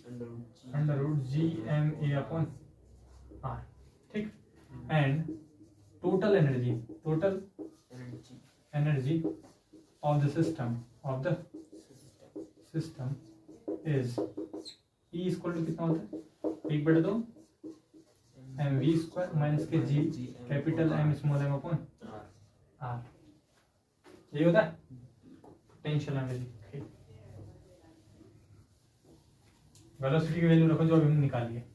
Under root G M ए upon R, ठीक। And total energy of the system is E equal to कितना होता है 1/2 M V square minus के G capital M small M upon R, ये होता है potential energy. Velocity की value रखो जो अभी हमने निकाली है,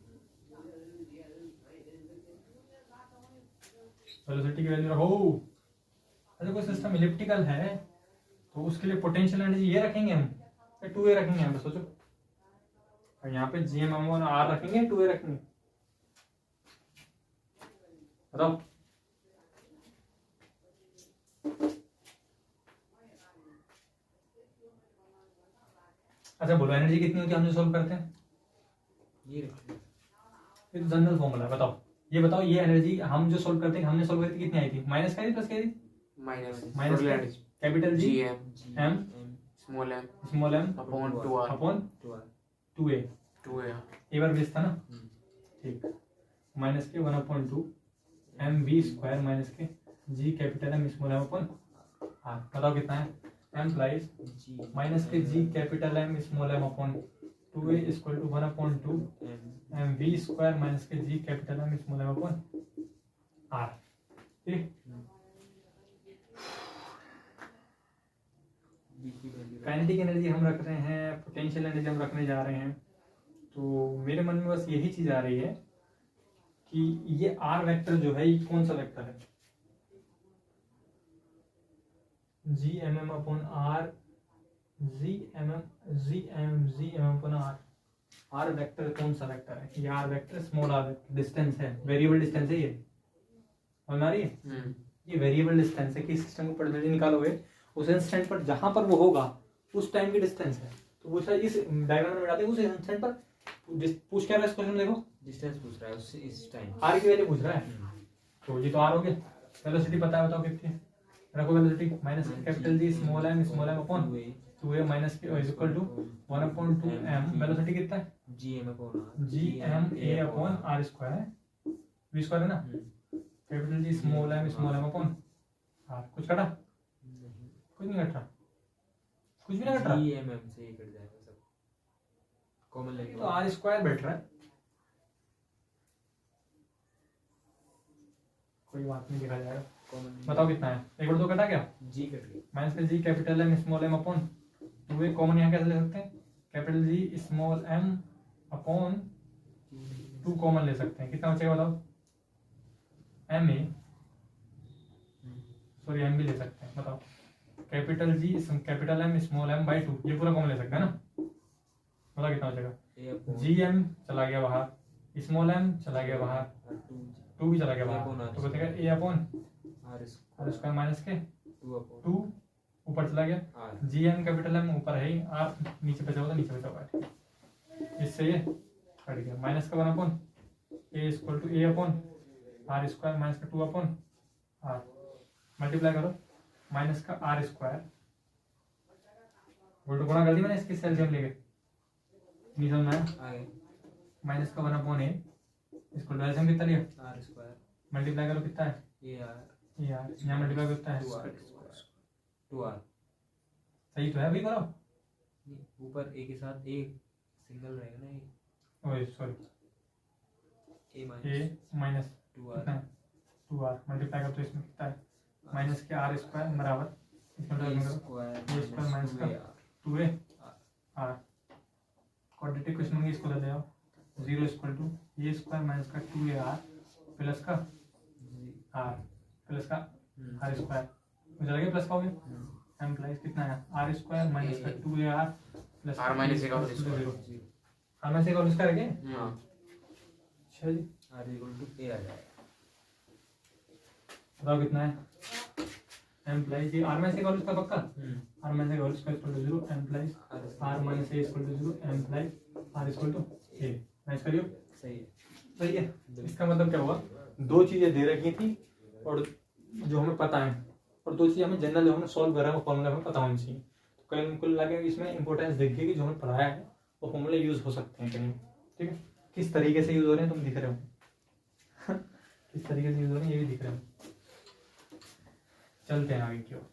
वेलोसिटी की वैल्यू रखो। अगर कोई सिस्टम इलिप्टिकल है तो उसके लिए पोटेंशियल एनर्जी ये रखेंगे हम, 2a रखेंगे हम, सोचो। और यहाँ पे जी एम और आर रखेंगे, 2a रखेंगे, बताओ। अच्छा बोलो, एनर्जी कितनी होती है हम जो सोल्व करते हैं? ये तो जनरल फॉर्मूला है, बताओ। ये बताओ, ये एनर्जी हम जो सोल्व करते हैं, हमने सोल्व करी थी, कितनी आई थी? माइनस का थी प्लस का थी? Minus capital G M small M upon 2a A bar base था ना, ठीक। माइनस के 1/2 एम वी स्क्वायर माइनस के G capital M small M upon R, बताओ कितना है? एम्प्लाइज माइनस के G capital M small M upon 2a equal to 1/2 M V square minus के G capital M small M upon R, ठीक। Kinetic energy हम रख रहे हैं, पोटेंशियल एनर्जी हम रखने जा रहे हैं, तो मेरे मन में बस यही चीज आ रही है कि ये आर वेक्टर जो है ये कौन सा वेक्टर है? G M M upon R, G M M upon R, R vector कौन सा वेक्टर है? ये R vector small R vector, distance है, वेरिएबल डिस्टेंस है, ये समझ आ रही है? ये वेरिएबल डिस्टेंस है कि सिस्टम को पर्टिकुलरली निकालोगे उस इंस्टेंट पर जहां पर वो होगा उस टाइम की डिस्टेंस है। तो वो शायद इस डायग्राम में बताते हैं उस इंस्टेंट पर पूछ क्या रहा है इस क्वेश्चन में, देखो डिस्टेंस पूछ रहा है उससे, इस टाइम आर की वैल्यू पूछ रहा है। तो ये तो आर हो गया। वेलोसिटी पता है, बताओ कितनी है? रखो velocity minus capital G small M upon 2a minus के इक्वल टू 1/2 एम, वेलोसिटी कितना है? जी एम ए upon R square, V square है ना, capital G small M upon R. कुछ कटा? कुछ नहीं कट रहा, कुछ भी नहीं कट रहा, जी एम एम से ही कट जाएगा सब, कॉमन लेंगे तो आर स्क्वायर बैठ रहा है, कोई बात नहीं, देखा जाएगा। बताओ कितना है? 1/2 कटा क्या? जी कट गया, माइनस का G capital M small M upon 2a, common यहाँ कैसे ले सकते हैं? Capital G small M upon 2 common ले सकते हैं, कितना बचेगा बताओ? एम ए, सॉरी एम भी ले सकते हैं, बताओ। Capital G capital M small M by 2, ये पूरा कॉमन ले सकते हैं ना, बताओ कितना बचेगा? जी एम चला गया बाहर, स्मॉल एम चला गया बाहर, 2 भी चला गया बाहर, तो बचेगा a upon R square minus के 2 ऊपर चला गया, जी एम कैपिटल एम ऊपर है ही, आर नीचे बचा होगा, नीचे बचा होगा, इससे ये कट गया। माइनस का 1 upon a equal to a upon R square minus का 2 अपॉन आर, मल्टीप्लाई करो, माइनस का आर स्क्वायर, उल्टा गुणा कर दी मैंने, इसकी एलसीएम लेके, नहीं समझ में आया? माइनस का 1 अपॉन a इसको एलसीएम कितना लिया? आर स्क्वायर, मल्टीप्लाई करो कितना है? ए आर, यहाँ मल्टीप्लाई कितना है? 2r, सही तो है भाई, करो ऊपर a के साथ a सिंगल रहेगा ना, ये ओए sorry, a minus 2r multiply करो तो इसमें कितना है? माइनस के आर स्क्वायर बराबर स्क्वायर माइनस का 2a आर, क्वाड्रेटिक क्वेश्चन में इसको ले आओ, 0 equal to a square minus का 2a आर प्लस का आर प्लस का आर स्क्वायर, मुझे लगे प्लस का हो गया, एम्प्लाइज कितना है? आर स्क्वायर माइनस का 2a R plus are minus का 0, आर माइनस का उसका रखे। अच्छा जी, आर इक्वल टू a आ जाएगा, बताओ कितना है? एम्प्लाइज ये आर माइनस का उसका पक्का, आर माइनस का उसका equal to 0, implies R minus a equal to 0, implies R equal to a, match करियो, सही है, सही है। इसका मतलब क्या हुआ? 2 चीजें दे रखी थी और जो हमें पता है, और 2 चीजें हमें जनरल जो हमने सॉल्व करा है वो फॉर्मूला हमें पता होनी चाहिए। तो कल कुल लगे इसमें इंपॉर्टेंस देखिए कि जो हमें पढ़ाया है वो फॉर्मूले यूज हो सकते हैं कहीं, ठीक है। किस तरीके से यूज हो रहे हैं तुम दिख रहे हो किस तरीके से यूज हो रहे हैं ये भी दिख रहे हो। चलते हैं आगे की ओर।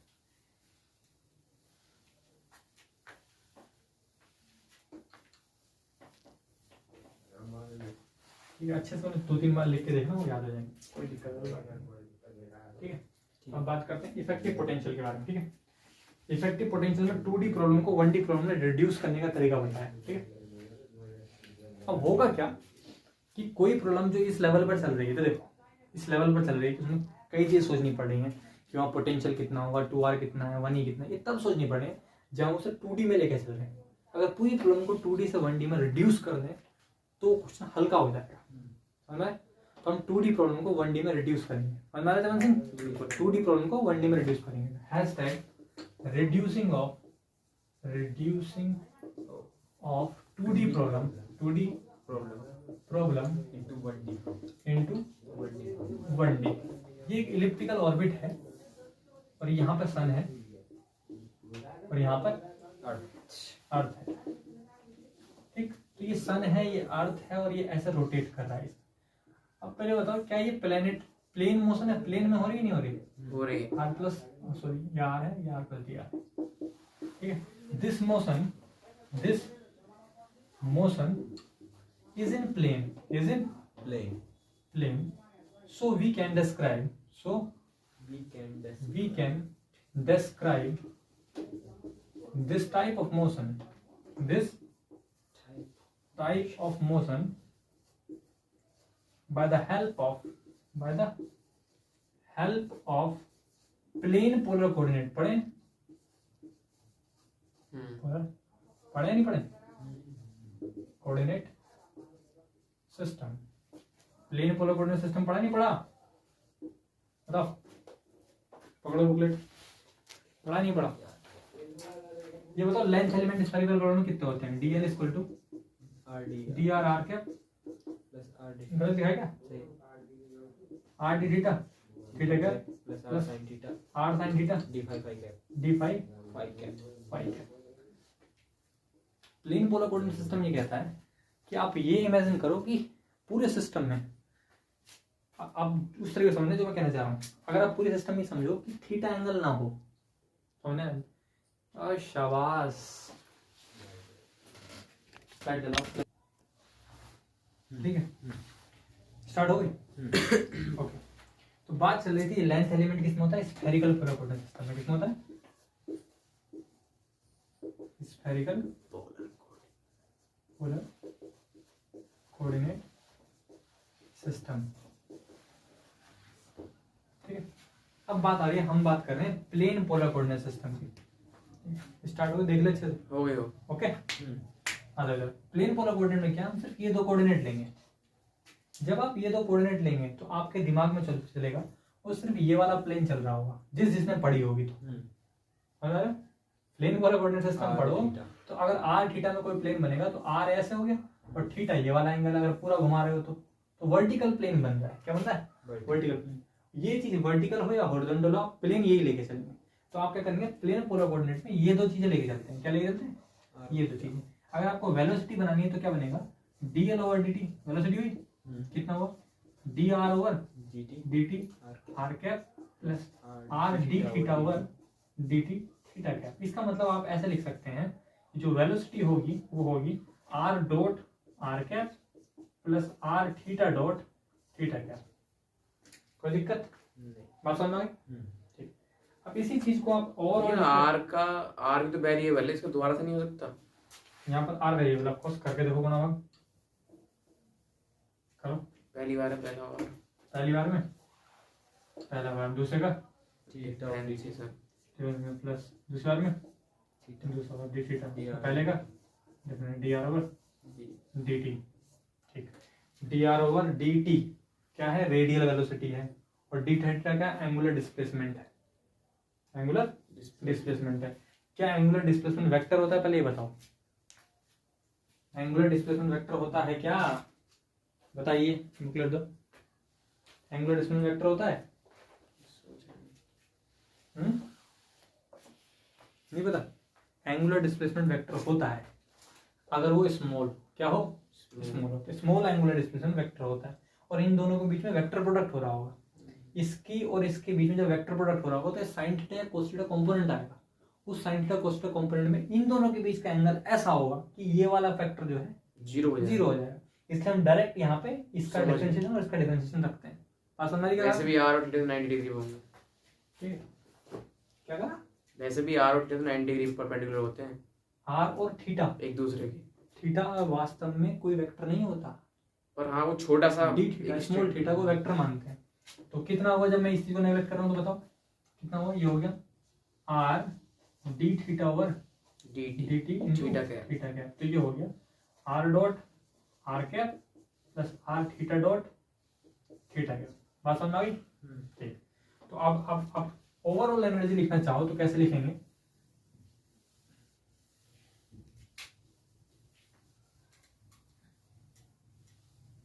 ठीक है, अच्छे से 2-3 बार लिख के देखना, वो याद हो जाएंगे, कोई दिक्कत नहीं। ठीक है, अब बात करते हैं इफेक्टिव पोटेंशियल के बारे में। ठीक है, इफेक्टिव पोटेंशियल में 2D प्रॉब्लम को 1D प्रॉब्लम में रिड्यूस करने का तरीका बताया। ठीक है, अब होगा क्या कि कोई प्रॉब्लम जो इस लेवल पर चल रही है, तो देखो इस लेवल पर चल रही है, उसमें कई चीज सोचनी पड़ रही है कि वहाँ पोटेंशियल कितना होगा, 2R कितना है, 1E कितना है, ये तब सोचनी पड़ रही है जहाँ उसे 2D में लेके चल रहे हैं। अगर पूरी प्रॉब्लम को 2D से 1D में रिड्यूस कर दें तो क्वेश्चन हल्का हो जाएगा, समझ में। तो हम 2D प्रॉब्लम को 1D में रिड्यूस करेंगे, समझ में आ रहा है सिंह? 2D प्रॉब्लम को 1D में रिड्यूस करेंगे। Hashtag reducing of 2D problem into 1D। ये एक इलिप्टिकल ऑर्बिट है और यहाँ पर सन है और यहाँ पर अर्थ है। ठीक, तो ये सन है, ये अर्थ है और ये ऐसे रोटेट कर रहा है। अब पहले बताओ क्या ये प्लेन मोशन है? प्लेन में हो रही है नहीं हो रही? हो रही है। आर प्लस सॉरी ये आर है, ये आर प्लस डी आर। ठीक है, this motion is in plane, so we can describe this type of motion by the help of plane polar coordinate। पढ़े नहीं पढ़े? Coordinate system, plane polar coordinate system पढ़ा नहीं पढ़ा? बताओ, पकड़ो बुकलेट, पढ़ा नहीं पढ़ा? ये बताओ लेंथ एलिमेंट स्फेरिकल प्रॉब्लम में कितने होते हैं? dl equal to dr r cap plus rd। गलत दिखाया क्या? rd थीटा क्या plus r sin theta d phi cap. Plane polar coordinate system ये कहता है कि आप ये इमेजिन करो कि पूरे सिस्टम में, अब उस तरीके से समझने जो मैं कहना चाह रहा हूँ, अगर आप पूरे सिस्टम में समझो कि थीटा एंगल ना हो, समझे? शाबाश, ठीक है, स्टार्ट हो गई। ओके, तो बात चल रही थी लेंथ एलिमेंट किसमें होता है? स्फेरिकल पोलर कोऑर्डिनेट सिस्टम में। किसमें होता है? Spherical polar coordinate system. ठीक है, अब बात आ रही है, हम बात कर रहे हैं प्लेन पोलर कोऑर्डिनेट सिस्टम की। स्टार्ट हो गई, देख ले, चल हो गई। ओके, आ जाओ। प्लेन पोलर कोऑर्डिनेट में क्या, हम सिर्फ ये 2 कोऑर्डिनेट लेंगे। जब आप ये 2 कोऑर्डिनेट लेंगे तो आपके दिमाग में चलेगा और सिर्फ ये वाला प्लेन चल रहा होगा, जिसने पढ़ी होगी तो। प्लेन पोलर कोऑर्डिनेट सिस्टम पढ़ो तो अगर आर थीटा में कोई प्लेन बनेगा तो आर ऐसे हो गया और थीटा ये वाला एंगल अगर पूरा घुमा रहे हो तो वर्टिकल प्लेन बन रहा है। क्या बनता है? Vertical plane. ये चीज वर्टिकल हो या हॉरिजॉन्टल हो, प्लेन यही लेके चलेंगे। तो आप क्या करेंगे, प्लेन पोलर कोऑर्डिनेट में ये 2 चीजें लेके चलते हैं। क्या लेके चलते हैं? ये 2 चीजें। अगर आपको वेलोसिटी बनानी है तो क्या बनेगा? dl over dt। वेलोसिटी हुई कितना हुआ? dr over dt r cap plus r d theta over dt theta cap. इसका मतलब आप ऐसे लिख सकते हैं, जो वेलोसिटी होगी वो होगी r dot r cap plus r theta dot theta cap. कोई दिक्कत? बात समझ में आ गई? ठीक, अब इसी चीज को आप और r भी तो वेरिएबल है, इसका दोबारा से नहीं हो सकता। यहाँ पर r वेरिएबल, ऑफ कोर्स करके देखो गुणा भाग करो। पहली बार में पहला बार, दूसरे का प्लस दूसरे बार में दूसरा बार डी थीटा, पहले का D R over D T. ठीक, D R over D T क्या है? रेडियल वेलोसिटी है और डी थीटा का एंगुलर डिस्प्लेसमेंट है। एंगुलर डिस्प्लेसमेंट है। क्या एंगुलर डिस्प्लेसमेंट वेक्टर होता है? पहले ये बताओ, एंगुलर डिस्प्लेसमेंट वेक्टर होता है क्या? बताइए, बुकलेट दो। एंगुलर डिस्प्लेसमेंट वेक्टर होता है? नहीं पता? एंगुलर डिस्प्लेसमेंट वेक्टर होता है। अगर वो स्मॉल क्या हो, स्मॉल हो, तो स्मॉल एंगुलर डिस्प्लेसमेंट वेक्टर होता है। और इन दोनों के बीच में वेक्टर प्रोडक्ट हो रहा होगा, इसकी और इसके बीच में जब वेक्टर प्रोडक्ट हो रहा होगा तो साइन थीटा या कोस थीटा कंपोनेंट आएगा। उस sine theta cos theta component में इन दोनों के बीच का एंगल ऐसा होगा कि ये वाला फैक्टर जो है जीरो हो जीरो हो जाएगा। इसलिए हम डायरेक्ट यहाँ पे इसका समझ डिफरेंशिएशन और इसका डिफरेंशिएशन रखते हैं। बात समझ में आ वैसे भी आर और थीटा 90 डिग्री होंगे। ठीक है, क्या कहा, वैसे भी आर और थीटा 90 डिग्री परपेंडिकुलर होते हैं आर और थीटा, एक दूसरे के, थीटा वास्तव में कोई वेक्टर नहीं होता, पर हाँ वो छोटा सा डी थीटा स्मॉल थीटा को वेक्टर मानते हैं। तो कितना होगा जब मैं इस चीज को नेगलेक्ट कर रहा हूँ तो बताओ कितना होगा, ये हो गया R D theta over D D T theta cap. Theta cap. तो ये हो गया R dot R cap plus R theta dot theta cap. बात समझ में आ गई? ठीक। तो अब ओवरऑल एनर्जी लिखना चाहो तो कैसे लिखेंगे,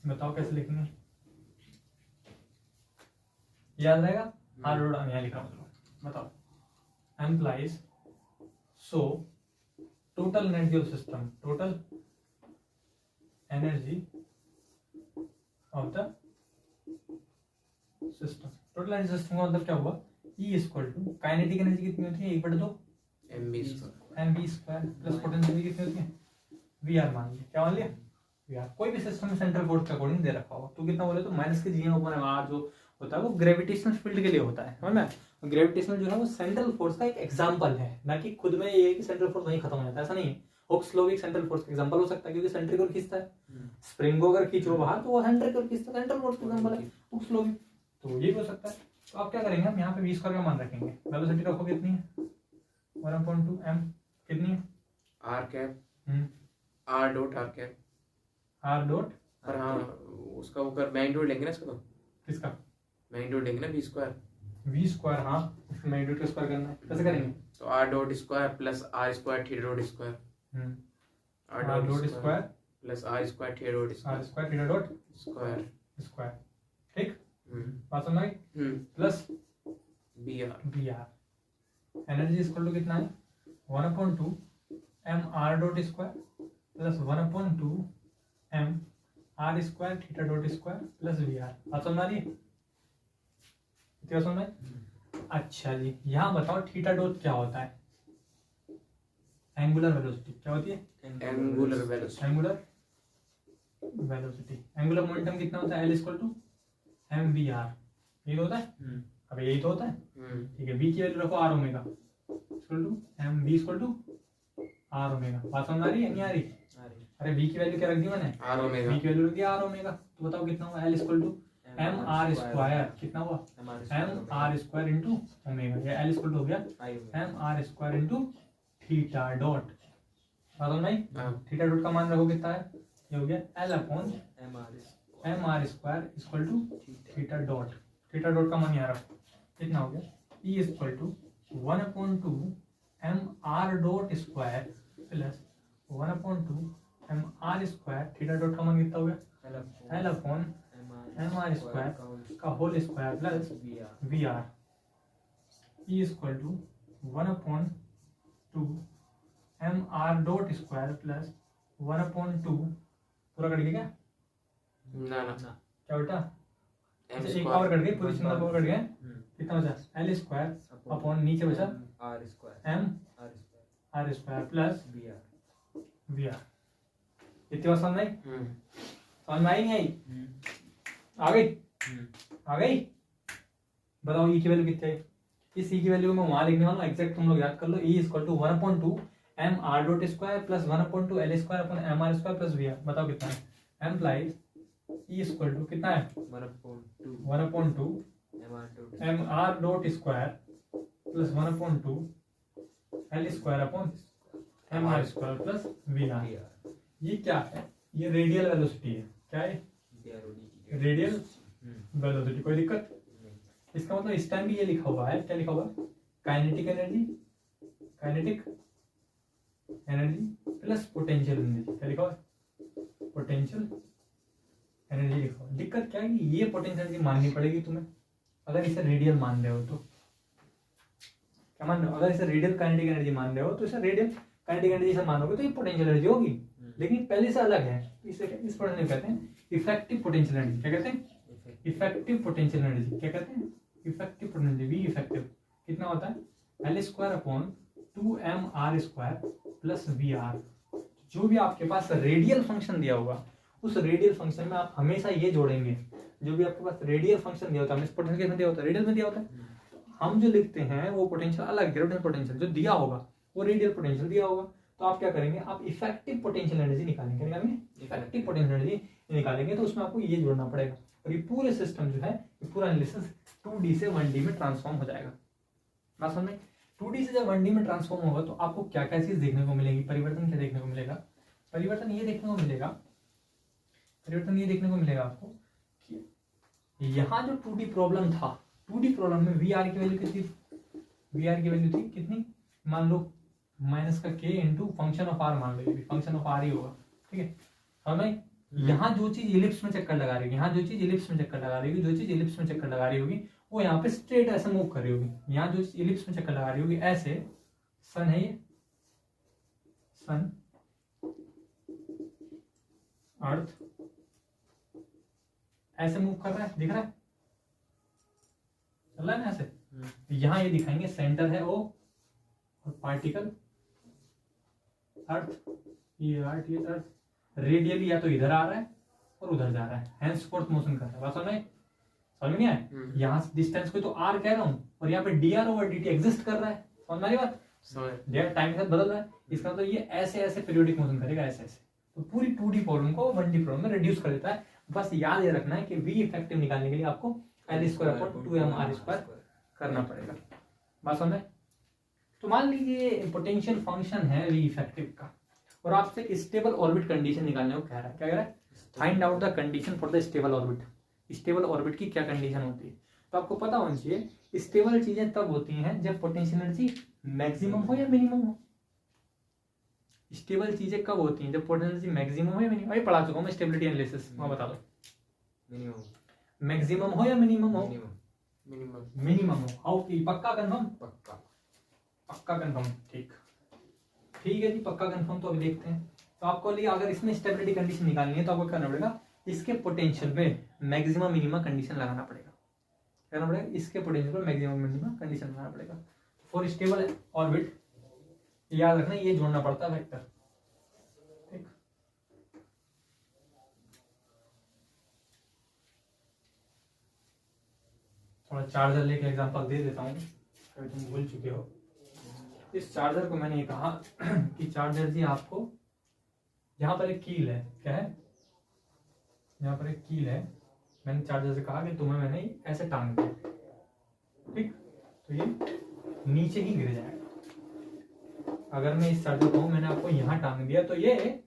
बताओ कैसे लिखेंगे, याद रहेगा? आर डॉट यहाँ लिखा हूँ, बताओ implies so total energy of system, total energy of the system, total energy system का मतलब क्या हुआ, E equal to kinetic energy कितनी होती है 1/2 mv स्क्वायर प्लस पोटेंशियल कितनी होती है VR मान लिया, क्या मान लिया VR। कोई भी सिस्टम में सेंट्रल फोर्स के अकॉर्डिंग दे रखा होगा, तो कितना बोले तो माइनस के GM ऊपर R जो होता है वो ग्रेविटेशनल फील्ड के लिए होता है, समझ में? ग्रेविटेशनल जो है वो सेंट्रल फोर्स का एक एग्जांपल है, ना कि खुद में ये है कि सेंट्रल फोर्स वहीं खत्म हो जाता है, ऐसा नहीं है। हुक्स लॉ भी एक सेंट्रल फोर्स का एग्जांपल हो सकता है क्योंकि सेंट्रिक और खींचता है, स्प्रिंग को अगर खींचो बाहर तो वो सेंट्रिक और खींचता है, सेंट्रल फोर्स का एग्जांपल है हुक्स लॉ भी, तो ये भी हो सकता है। तो आप क्या करेंगे, हम यहाँ पे v स्क्वायर का मान रखेंगे, वेलोसिटी रखो कितनी है 1/2 m, कितनी है R cap R dot R cap, r dot, पर हाँ उसका वो कर मैग्नीट्यूड लेंगे ना इसका, तो किसका मैग्नीट्यूड लेंगे ना v स्क्वायर, v स्क्वायर, हाँ उसको मैग्नीट्यूड का स्क्वायर करना है, कैसे करेंगे, तो R dot square plus R square theta dot square, r dot square plus R square theta dot r square theta dot square square, ठीक। बात समझ आई? Plus br energy equal to कितना है 1/2 m r dot square plus 1/2 m r square theta dot square plus vr। बात समझ आ रही है? क्या समझ में? अच्छा जी, यहाँ बताओ थीटा डॉट क्या होता है, एंगुलर वेलोसिटी क्या होती है, angular velocity, angular velocity. Angular momentum कितना होता है L equal to M V R, यही तो होता है, अब यही तो होता है, ठीक है। v की वैल्यू रखो r omega equal to M v equal to r omega. बात समझ आ रही है नहीं आ रही? अरे v की वैल्यू क्या रख दी मैंने, आर ओमेगा, v की वैल्यू रख दी r ओमेगा, तो बताओ कितना हुआ L equal to M R square, कितना हुआ M R square into omega, ये L इक्वल टू हो गया M R square into theta dot. बात समझ आई? थीटा डॉट का मान रखो कितना है, ये हो गया L upon M R square equal to theta dot. Theta dot का मान यहाँ रखो, कितना हो गया E equal to 1/2 M R dot square plus 1/2 M R square, theta dot का मान कितना हो गया L upon M R square का whole square plus V R. E equal to 1/2 M R dot square plus 1/2 पूरा cut गया क्या, ना क्या उल्टा, m एक पावर कट गई, पूरी सिंगल पावर कट गया, कितना बचा L स्क्वायर अपॉन नीचे बचा R square M R square plus V R. इतनी बात समझ आई? समझ में आई नहीं आई? आ गई? आ गई? बताओ E की वैल्यू कितनी है, इस E की वैल्यू को मैं वहां लिखने वाला हूँ, एग्जैक्ट तुम लोग याद कर लो। E equal to 1/2 M R dot square plus 1/2 L square upon M R square plus V R. बताओ कितना है, एम्प्लाइज E इक्वल टू कितना है 1/2 M R dot square plus 1/2 L square upon M R square plus V R. ये क्या है, ये radial velocity है, क्या है रेडियल वेलोसिटी, कोई दिक्कत? इसका मतलब इस टाइम भी ये लिखा हुआ है, क्या लिखा हुआ है kinetic energy, kinetic energy plus potential energy, क्या लिखा हुआ है पोटेंशियल एनर्जी लिखा हुआ। दिक्कत क्या है कि ये पोटेंशियल एनर्जी माननी पड़ेगी तुम्हें अगर इसे रेडियल मान रहे हो तो, मान लो अगर इसे रेडियल काइनेटिक एनर्जी मान रहे हो तो इसे रेडियल काइनेटिक एनर्जी से मानोगे तो ये पोटेंशियल एनर्जी होगी, लेकिन पहले से अलग है। इसे इस पोटेंशियल कहते हैं इफेक्टिव पोटेंशियल एनर्जी। क्या कहते हैं? Effective potential energy. क्या कहते हैं? इफेक्टिव पोटेंशियल, वी इफेक्टिव कितना होता है? L square upon 2mr square plus V R. जो भी आपके पास रेडियल फंक्शन दिया होगा उस रेडियल फंक्शन में आप हमेशा ये जोड़ेंगे, जो भी आपके पास रेडियल फंक्शन दिया होता है, पोटेंशियल में दिया होता है, रेडियल में दिया होता है, हम जो लिखते हैं वो पोटेंशियल अलग, ग्रेविटेशनल पोटेंशियल जो दिया होगा वो रेडियल पोटेंशियल दिया होगा। तो आप क्या करेंगे? आप इफेक्टिव पोटेंशियल एनर्जी निकालेंगे। इफेक्टिव पोटेंशियल एनर्जी निकालेंगे तो उसमें आपको ये जोड़ना पड़ेगा और ये पूरे सिस्टम जो है ये पूरा एनालिसिस 2D से 1D में ट्रांसफॉर्म हो जाएगा। बात समझ में? 2D से जब 1D में ट्रांसफॉर्म होगा तो आपको क्या क्या चीज देखने को मिलेगी? परिवर्तन क्या देखने को मिलेगा? परिवर्तन ये देखने को मिलेगा, परिवर्तन ये देखने को मिलेगा आपको कि यहाँ जो 2D प्रॉब्लम था, 2D प्रॉब्लम में वी आर की वैल्यू कितनी? वी आर की वैल्यू थी कितनी? मान लो माइनस का के इंटू फंक्शन ऑफ आर, मान लो ये भी फंक्शन ऑफ आर ही होगा, ठीक है। हमें यहाँ जो चीज इलिप्स में चक्कर लगा रही होगी, यहाँ जो चीज इलिप्स में चक्कर लगा रही होगी, जो चीज इलिप्स में चक्कर लगा रही होगी वो यहाँ पे स्ट्रेट ऐसे मूव कर रही होगी। यहाँ जो इलिप्स में चक्कर लगा रही होगी ऐसे, सन है ये, सन, अर्थ ऐसे मूव कर रहा है, दिख रहा है? चल रहा है ना ऐसे? यहाँ ये दिखाएंगे सेंटर है ओ और पार्टिकल अर्थ, ये अर्थ, ये अर्थ रेडियली या तो इधर आ रहा है और उधर जा रहा है, हैंस फोर्थ मोशन कर रहा है। बात समझ में? समझ नहीं आया? यहाँ से डिस्टेंस को तो आर कह रहा हूँ और यहाँ पे डी ओवर डी एग्जिस्ट कर रहा है। समझ में आ रही बात? टाइम के साथ बदल रहा है, इसका मतलब ये ऐसे ऐसे पीरियोडिक मोशन करेगा, ऐसे ऐसे। तो पूरी 2D प्रॉब्लम को 1D प्रॉब्लम में रिड्यूस कर देता है। बस याद ये रखना है कि वी इफेक्टिव निकालने के लिए आपको L square upon 2mr square करना पड़ेगा। बात समझ में? तो मान लीजिए पोटेंशियल फंक्शन है वी इफेक्टिव का और आपसे एक स्टेबल ऑर्बिट कंडीशन निकालने को कह रहा है। क्या कह रहा है? Find out the condition for the stable orbit. Stable orbit की क्या कंडीशन होती है? तो आपको पता होना चाहिए स्टेबल चीजें तब होती हैं जब पोटेंशियल एनर्जी मैक्सिमम हो या मिनिमम हो। स्टेबल चीजें कब होती हैं? जब पोटेंशियल एनर्जी मैक्सिमम हो या मिनिमम। अभी पढ़ा चुका हूं मैं स्टेबिलिटी एनालिसिस, वहां बता दो। मिनिमम, मैक्सिमम हो या मिनिमम हो? मिनिमम हो। हाउ की? पक्का कंफर्म? पक्का कंफर्म, ठीक है जी, पक्का कंफर्म। तो अभी देखते हैं। तो आपको लिए अगर इसमें स्टेबिलिटी कंडीशन निकालनी है तो आपको करना पड़ेगा इसके पोटेंशियल पे मैक्सिमम मिनिमम कंडीशन लगाना पड़ेगा। करना पड़ेगा इसके पोटेंशियल पे मैक्सिमम मिनिमम कंडीशन लगाना पड़ेगा। फॉर स्टेबल ऑर्बिट याद रखना ये जोड़ना पड़ता है वेक्टर, ठीक। थोड़ा चार्जर लेके एग्जांपल दे देता हूँ, अगर तुम भूल चुके हो। इस चार्जर को मैंने ये कहा कि चार्जर जी आपको यहाँ पर एक कील है, क्या है? यहाँ पर एक कील है। मैंने चार्जर से कहा कि तुम्हें मैंने ऐसे टांग दिया, ठीक, तो ये नीचे ही गिर जाएगा। अगर मैं इस चार्जर को मैंने आपको यहाँ टांग दिया तो ये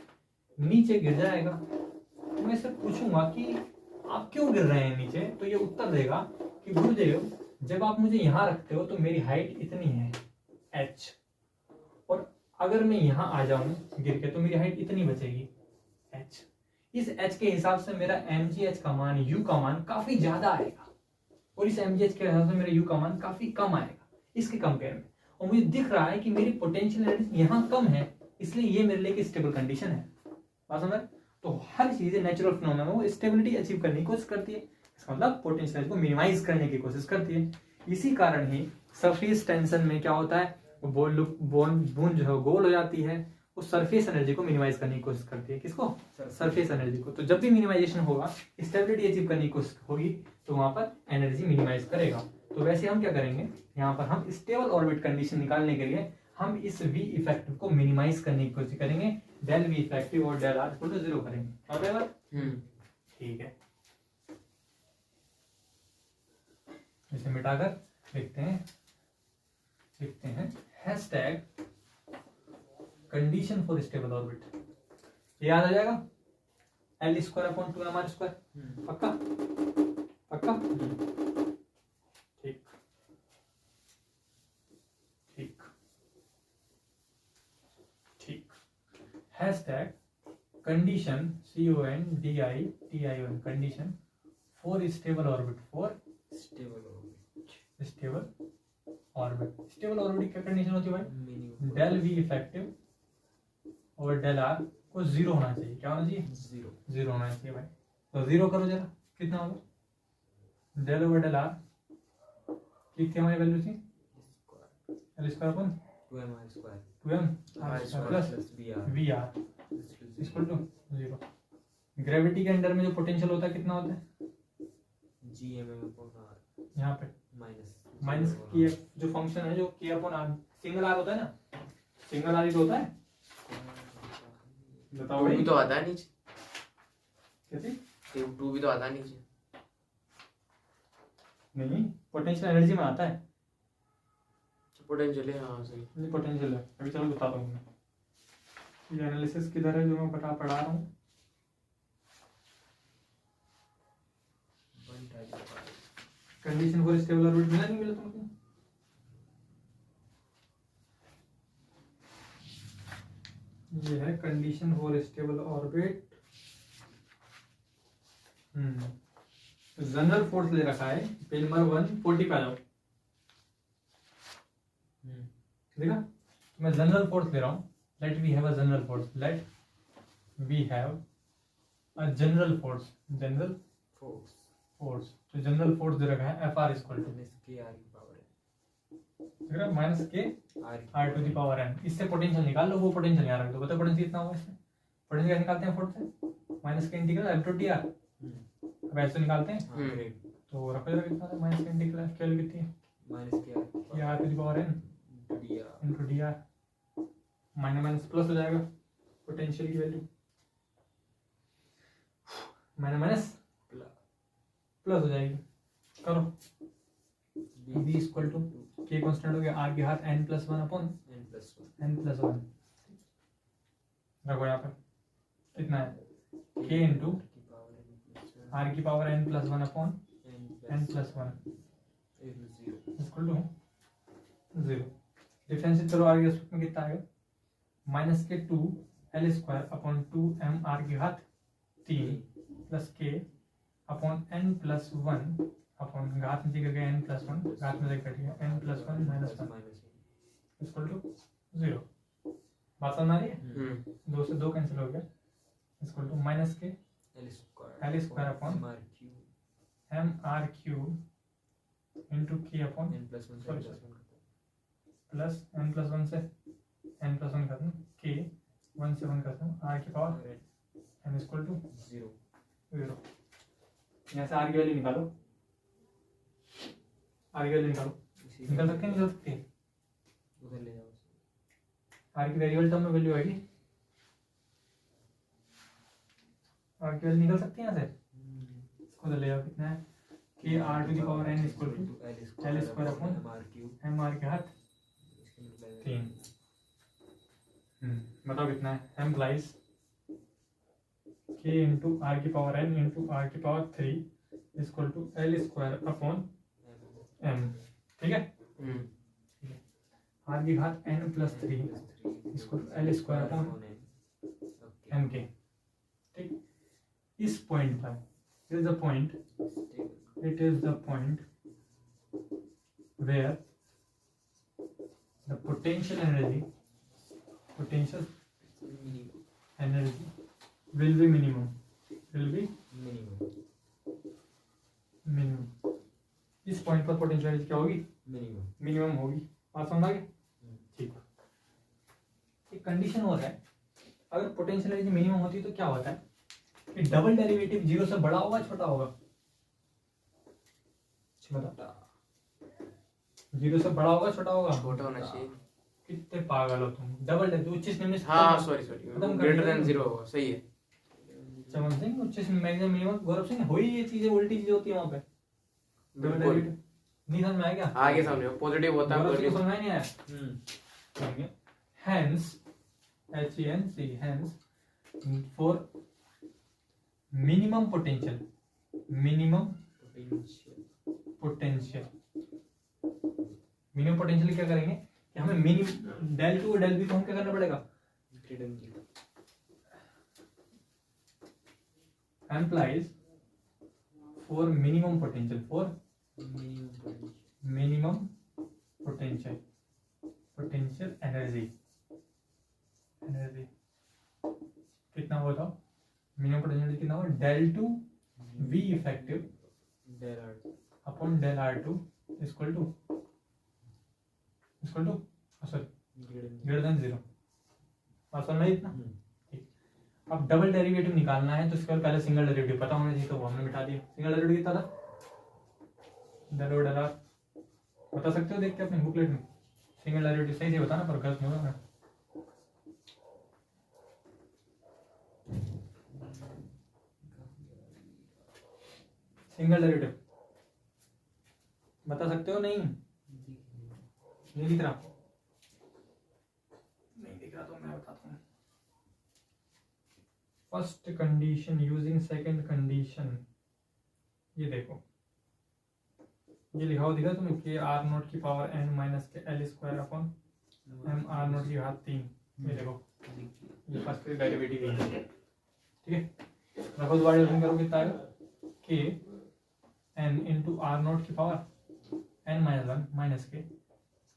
नीचे गिर जाएगा। तो मैं इससे पूछूंगा कि आप क्यों गिर रहे हैं नीचे, तो ये उत्तर देगा कि गुरुदेव जब आप मुझे यहाँ रखते हो तो मेरी हाइट इतनी है h, और अगर मैं यहाँ आ जाऊं गिर के तो मेरी हाइट इतनी बचेगी h। इस h के हिसाब से मेरा mgh का मान, u का मान काफी ज्यादा आएगा और इस mgh के हिसाब से मेरा u का मान काफी कम आएगा इसके कंपेयर में। और मुझे दिख रहा है कि मेरी पोटेंशियल एनर्जी यहाँ कम है, इसलिए ये मेरे लिए एक स्टेबल कंडीशन है। बात समझ? तो हर चीज नेचुरल फिनोमेना में वो स्टेबिलिटी अचीव करने की कोशिश करती है, इसका मतलब पोटेंशियल एनर्जी को मिनिमाइज करने की कोशिश करती है। इसी कारण ही सरफेस टेंशन में क्या होता है, बूंद जो है गोल हो जाती है, वो सरफेस एनर्जी को मिनिमाइज करने की कोशिश करती है। किसको? सरफेस एनर्जी को। तो जब भी मिनिमाइजेशन होगा, स्टेबिलिटी अचीव करने की कोशिश होगी तो वहां पर एनर्जी मिनिमाइज करेगा। तो वैसे हम क्या करेंगे, यहाँ पर हम स्टेबल ऑर्बिट कंडीशन निकालने के लिए हम इस वी इफेक्टिव को मिनिमाइज करने की कोशिश करेंगे, डेल वी इफेक्टिव और डेल आर इक्वल टू 0 करेंगे। ठीक है, इसे मिटाकर लिखते हैं hashtag condition for stable orbit. याद आ जाएगा, L square upon 2mr square. पक्का? ठीक ठीक ठीक। Hashtag condition CONDITION condition for stable orbit, for stable orbit. Stable orbit क्या कंडीशन होती है भाई? डेल वी इफेक्टिव और डेल आर वो जीरो होना चाहिए। क्या होना चाहिए? जीरो। जीरो होना चाहिए भाई। तो जीरो करो जरा, कितना होगा? डेल ओवर डेल आर की क्या हमारी वैल्यू थी? L square upon 2m r square 2m r R square plus plus vr V R equal to zero. Gravity के अंडर में जो पोटेंशियल होता है कितना होता है? gmm upon r यहाँ पे minus माइनस की जो फंक्शन है जो के अपॉन आर, सिंगल आर होता है ना, सिंगल आर ही तो होता है। बताओ टू भाई। भी तो आता है नीचे, कैसे? टू भी तो आता है नीचे। नहीं, पोटेंशियल एनर्जी में आता है। पोटेंशियल है, हाँ सही। ये पोटेंशियल है। अभी चलो बताता हूँ मैं। ये एनालिसिस किधर है जो मैं पढ़ा रहा हूँ। कंडीशन फॉर स्टेबल ऑर्बिट मिला, नहीं मिला तुमको? ये है condition for stable orbit. General force ले रखा है पेज नंबर 140 पे आ जाओ। देखा, मैं जनरल फोर्स ले रहा हूँ। Let we have a general force, let we have a general force, general force force. तो जनरल फोर्स दे रखा है F R equal to K R की power minus K are to the power N. इससे potential निकाल लो, वो potential यहाँ रख दो। पता पोटेंशियल कितना होगा इसमें? पोटेंशियल कैसे निकालते हैं फोर्स से? माइनस के integral F two T R. अब ऐसे निकालते हैं तो रखो जरा कितना था? माइनस के इंटीग्रल एफ की वैल्यू कितनी है? Minus K are to the power N into D R. Minus minus plus हो जाएगा पोटेंशियल की वैल्यू। माइनस माइनस प्लस हो जाएगी। करो, B equal to K constant हो गया, आर के हाथ N plus one upon N plus one. रखो यहाँ पर कितना है? के इंटू आर की power N plus one upon N plus one equal to zero. Differentiate करो आर के रेस्पेक्ट में कितना आएगा? माइनस के 2 L square upon 2 M are की घात 3 plus K upon N plus one upon घात नीचे करके एन प्लस वन, घात में से कट गया n plus one minus one equal to zero. बात समझ आ रही है? दो से दो कैंसिल हो गया इक्वल टू माइनस के L square upon M R cube into के upon plus N plus one से एन प्लस वन खत्म, के वन से वन खत्म, आर की power N equal to zero. यहाँ से आर की वैल्यू निकालो, आर की वैल्यू निकालो। निकल सकते हैं, निकल सकते हैं। उधर ले जाओ, आर की वेरिएबल टर्म में वैल्यू आएगी। आर की वैल्यू निकल सकती है यहाँ से। इसको तो ले जाओ, कितना है? K are to the power N equal to l square upon M r के हाथ 3। बताओ कितना है? एम्प्लाइज के इंटू आर की पावर एन इंटू आर की power 3 equal to l square upon m. ठीक है, आर की घात एन प्लस 3 इसको एल स्क्वायर अपॉन एम के। ठीक, इस पॉइंट पर it is the point, it is the point where the potential energy will be minimum, इस पॉइंट पर पोटेंशियल एनर्जी क्या होगी? मिनिमम होगी। बात समझ आ गई? ठीक। एक कंडीशन होता है, अगर पोटेंशियल एनर्जी मिनिमम होती है तो क्या होता है कि डबल डेरिवेटिव जीरो से बड़ा होगा छोटा होगा? बता, जीरो से बड़ा होगा छोटा होगा? छोटा होना चाहिए। कितने पागल हो तुम। डबल डेरिवेटिव उच्च निम्न हाँ सॉरी ग्रेटर देन जीरो होगा, सही है। चमन सिंह उच्च मैक्सिमम मिनिमम, गौरव सिंह हो ही ये चीजें उल्टी चीजें होती है वहां पे। डबल डेरिवेटिव नहीं समझ में आया क्या? आगे समझो, पॉजिटिव होता है, समझ में नहीं आया। Hence, hence for minimum potential क्या करेंगे कि हमें मिनिमम डेल टू और डेल बी को हम क्या करना पड़ेगा? Implies for minimum potential, potential energy कितना हुआ था मिनिमम पोटेंशियल कितना हुआ del two V effective del r upon del r two equal to sorry greater than 0 बात समझ में आई इतना। ठीक, अब डबल डेरिवेटिव निकालना है तो इसके पहले सिंगल डेरिवेटिव पता होना चाहिए तो वो हमने मिटा दिया। सिंगल डेरिवेटिव कितना था डेल ओवर डेल आर बता सकते हो देख के अपने बुकलेट में। सिंगल डेरिवेटिव सही से बताना पर गलत नहीं होगा। सिंगल डेरिवेटिव बता सकते हो नहीं नहीं दिख रहा नहीं दिख रहा तो मैं बताता हूँ। First condition using second condition ये देखो ये लिखा हुआ दिखा तुम्हें के आर नोट की पावर एन माइनस के L square upon M r naught की घात 3 ये देखो ये फर्स्ट डेरिवेटिव है। ठीक है रखो दोबारा डिवीजन करो कितना आएगा k n into r naught की power n minus 1 minus k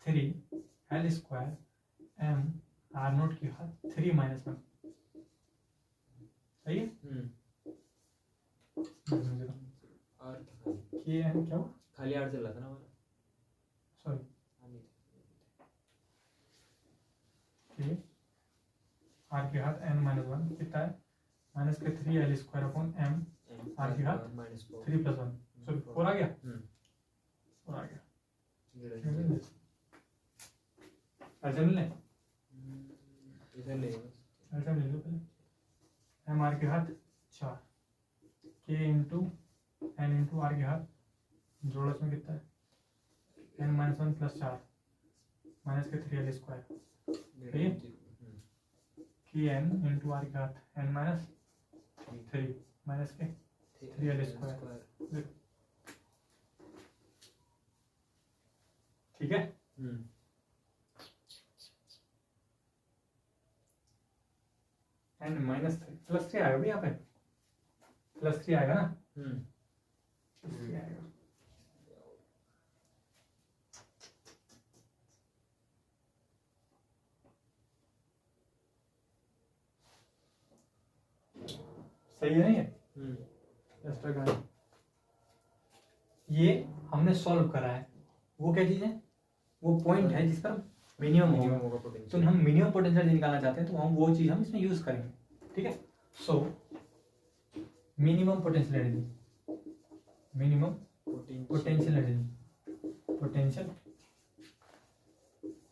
3 l square M r naught की घात 3 माइनस 1 सही है। आर के एन क्या हुआ खाली आर चल रहा था ना हमारा सॉरी के आर की घात एन माइनस 1 कितना है minus k 3 l square upon M R की घात -3 + 1 सॉरी 4 आ गया 4 आ गया ऐसे ले ऐसे ले लो पहले एम आर की घात 4 के इंटू एन इंटू आर की घात जोड़ो इसमें कितना है N minus 1 + 4 minus k 3 l square सही है के एन इंटू आर की घात N minus 3 minus k 3 l square ठीक है। एन माइनस 3 +3 आएगा भी यहाँ पे +3 आएगा ना +3 आएगा। सही है ये एक्स्ट्रा का ये हमने सॉल्व करा है वो क्या चीज है वो पॉइंट है जिस पर मिनिमम होगा तो हम मिनिमम पोटेंशियल निकालना चाहते हैं तो हम वो चीज हम इसमें यूज करेंगे। ठीक है so minimum potential energy minimum potential energy minimum potential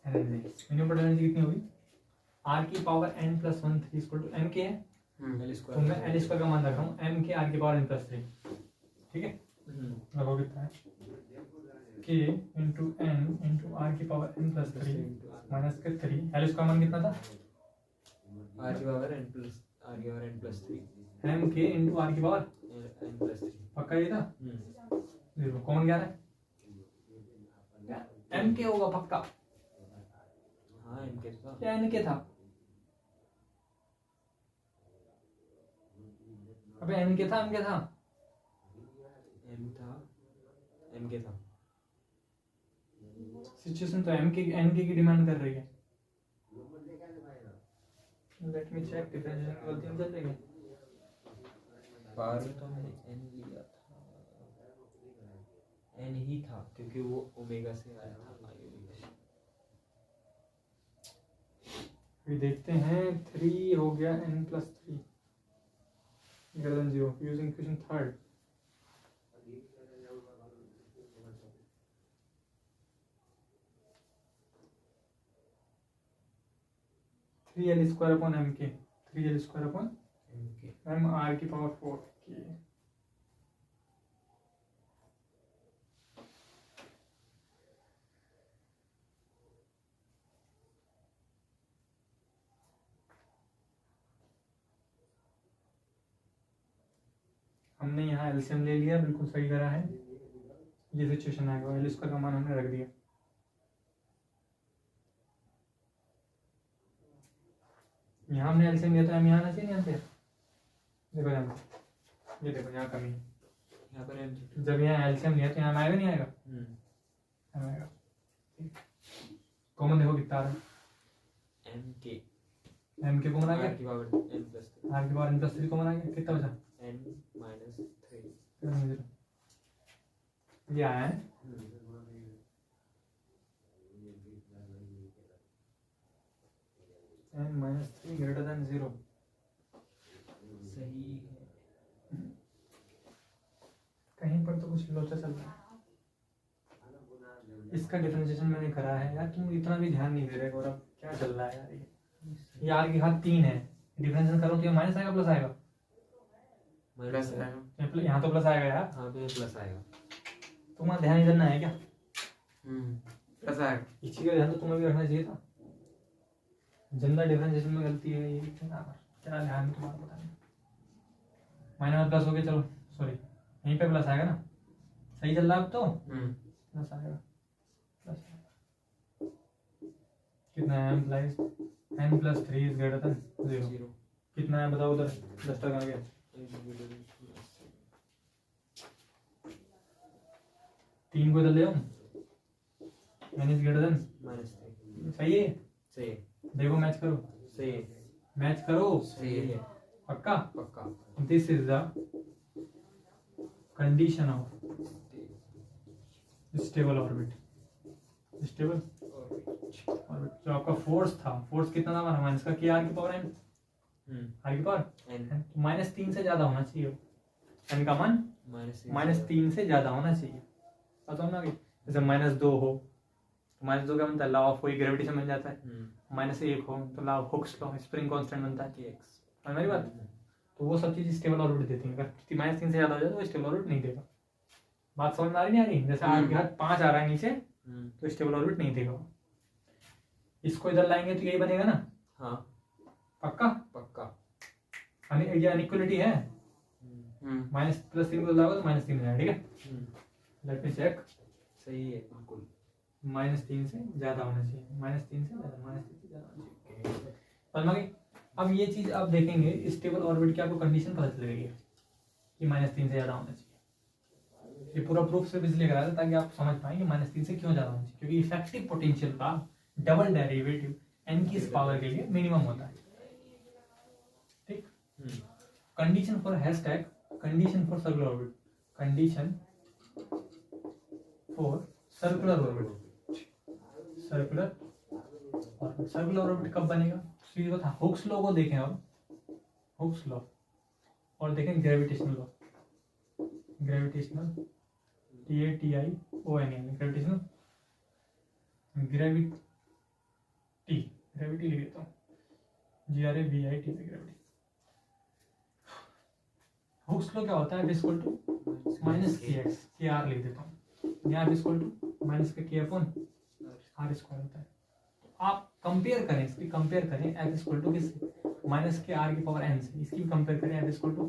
energy कितनी होगी आर की पावर n + 1 3 = m के है तो मैं एल स्क्वायर का मान रख रहा हूँ m के r की पावर n + 3 ठीक है लगभग कितना है k into n into are की power n + 3 minus k 3 l square मान कितना था आर की power n + 3 m k into are की पावर n + 3 पक्का ये था देखो कौन क्या है m k होगा पक्का हाँ n के था क्या n के था अबे n के था m के था m के था सिचुएशन तो m के n के की डिमांड कर रही है। लेट मी चेक डिफरेंशिएशन गलती में चल रही है बाहर में तो हमने n लिया था n ही था क्योंकि वो ओमेगा से आया था अभी देखते हैं 3 हो गया n + 3 greater than 0 using equation third three l square upon m k 3l square upon M R की पावर 4 के हमने यहाँ एलसीएम ले लिया बिल्कुल सही करा है। ये सिचुएशन आएगा एल स्क्वायर का मान हमने रख दिया यहाँ हमने एलसीएम लिया तो एम यहाँ आना चाहिए यहाँ पे देखो यहाँ ये देखो यहाँ कमी यहाँ पर जब यहाँ एलसीएम लिया तो यहाँ आएगा नहीं आएगा आएगा कॉमन देखो कितना आ रहा है m के m के कॉमन आ r गया, की पावर n प्लस 3 r की पावर n प्लस 3 कॉमन आ गया, कितना बचा n माइनस 3 ये आया है। n माइनस 3 ग्रेटर देन 0 सही है। कहीं पर तो कुछ लोचा चल रहा है। इसका डिफरेंशिएशन मैंने करा है यार, तुम इतना भी ध्यान नहीं दे रहे गौरव, क्या चल रहा है यार ये r की घात 3 है, डिफरेंशिएशन करो तो ये माइनस आएगा प्लस आएगा, प्लस आएगा। यहाँ तो प्लस आएगा यार, हाँ तो ये प्लस आएगा। तुम्हारा ध्यान इधर ना है क्या, प्लस आएगा। इस चीज का ध्यान तो तुम्हें भी रखना चाहिए था। जनरल डिफरेंशिएशन में गलती है ये, क्या ध्यान तुम्हारा पता नहीं। माइनस में प्लस हो गया, चलो सॉरी यहीं पे प्लस आएगा ना, सही चल रहा है अब तो, प्लस आएगा, प्लस आएगा। कितना है implies n plus 3 is greater than 0, कितना है बताओ उधर, 10 तक आ गया। तीन को इधर ले आओ, n is greater then minus 3 सही है, सही है। देखो मैच करो, सही है। मैच करो, सही है। पक्का। पक्का। This is the condition of stable orbit, stable orbit. जो आपका फोर्स था, फोर्स कितना था हमारा, माइनस का k r की पावर n, r की पावर n, माइनस 3 से ज्यादा होना चाहिए, n का मान माइनस 3 से ज्यादा होना चाहिए, पता होना कि जैसे माइनस 2 हो तो माइनस 2 क्या बनता है, लॉ ऑफ वही ग्रेविटी से बन जाता है। माइनस 1 हो तो law of Hooke's law, spring constant बनता है kx, समझ मेरी बात। तो वो सब चीज स्टेबल ऑर्बिट देती है, अगर माइनस 3 से ज्यादा हो जाए तो स्टेबल ऑर्बिट नहीं देगा। बात समझ में आ रही नहीं आ रही, जैसे r के घात 5 आ रहा है नीचे तो स्टेबल ऑर्बिट नहीं देगा। इसको इधर लाएंगे तो यही बनेगा ना, हाँ पक्का। पक्का। ये अनइक्वालिटी है, माइनस प्लस 3 को लाओगे तो माइनस 3 हो जाएगा, ठीक है। लेट मी चेक, सही है बिल्कुल। माइनस 3 से ज्यादा होना चाहिए, माइनस 3 से ज्यादा, माइनस 3 से ज्यादा होना चाहिए, समझ में आ गई। अब ये चीज आप देखेंगे स्टेबल ऑर्बिट की आपको कंडीशन पता चल गई है कि माइनस 3 से ज्यादा होना चाहिए। ये पूरा प्रूफ सिर्फ इसलिए कराया था ताकि आप समझ पाए कि माइनस 3 से क्यों ज्यादा होना चाहिए, क्योंकि इफेक्टिव पोटेंशियल का डबल डेरिवेटिव n की पावर के लिए मिनिमम होता है, ठीक। Condition for hashtag, condition for circular orbit, condition for circular orbit, circular orbit. Circular orbit कब बनेगा, सीधी बात, हुक्स लॉ को देखें अब, हुक्स लॉ, और देखें gravitational law, gravitational TATION, gravitational, gravity, gravity लिख देता हूँ, GRAVIT, ग्रेविटी। हुक्स लॉ क्या होता है, equal to minus kx, kr लिख देता हूँ, यहाँ इक्वल टू माइनस का k अपॉन r स्क्वायर होता है। आप कंपेयर करें, इसकी कंपेयर करें f इक्वल टू किससे, माइनस के r की पावर n से, इसकी भी कंपेयर करें f इक्वल टू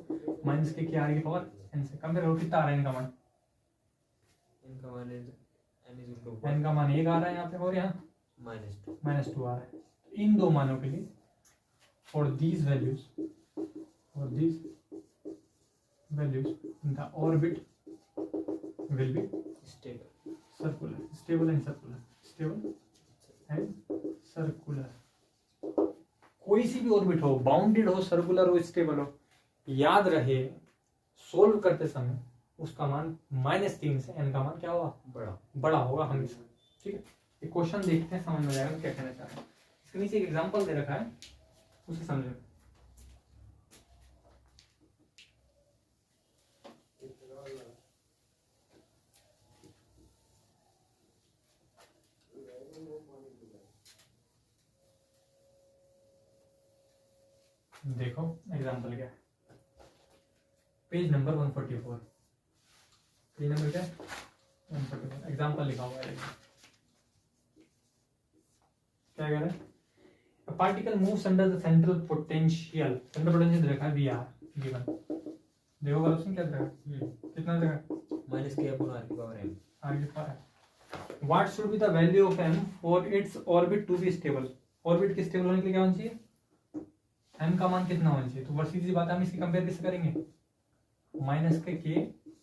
माइनस के r की पावर n से, कंपेयर करो कितना आ रहा है इनका मान, n का मान 1 आ रहा है यहाँ पे और यहाँ माइनस 2 आ रहा है। इन दो मानों के लिए for these values, for these values the orbit will be stable, circular, stable and circular, stable and circular. कोई सी भी ऑर्बिट हो, बाउंडेड हो, सर्कुलर हो, स्टेबल हो, याद रहे सोल्व करते समय उसका मान माइनस 3 से n का मान क्या होगा, बड़ा होगा हमेशा, ठीक है। ये क्वेश्चन देखते हैं, समझ में जाएगा क्या कहना चाह रहे हैं। इसके नीचे एक एग्जांपल दे रखा है, उसे समझो। देखो एग्जांपल क्या है, पेज नंबर 144, पेज नंबर क्या है 144, एग्जांपल लिखा हुआ है, क्या कह रहे हैं, a particle moves under the central potential, central potential दे रखा है VR given, देखो गलत क्या दे रखा है, कितना दे रखा है, माइनस के अपॉन r की पावर n, r की power. What should be the value of m for its orbit to be stable, orbit के स्टेबल होने के लिए क्या होना चाहिए, m का मान कितना होना चाहिए। तो बस सीधी बात है, हम इसकी कंपेयर किससे करेंगे, माइनस के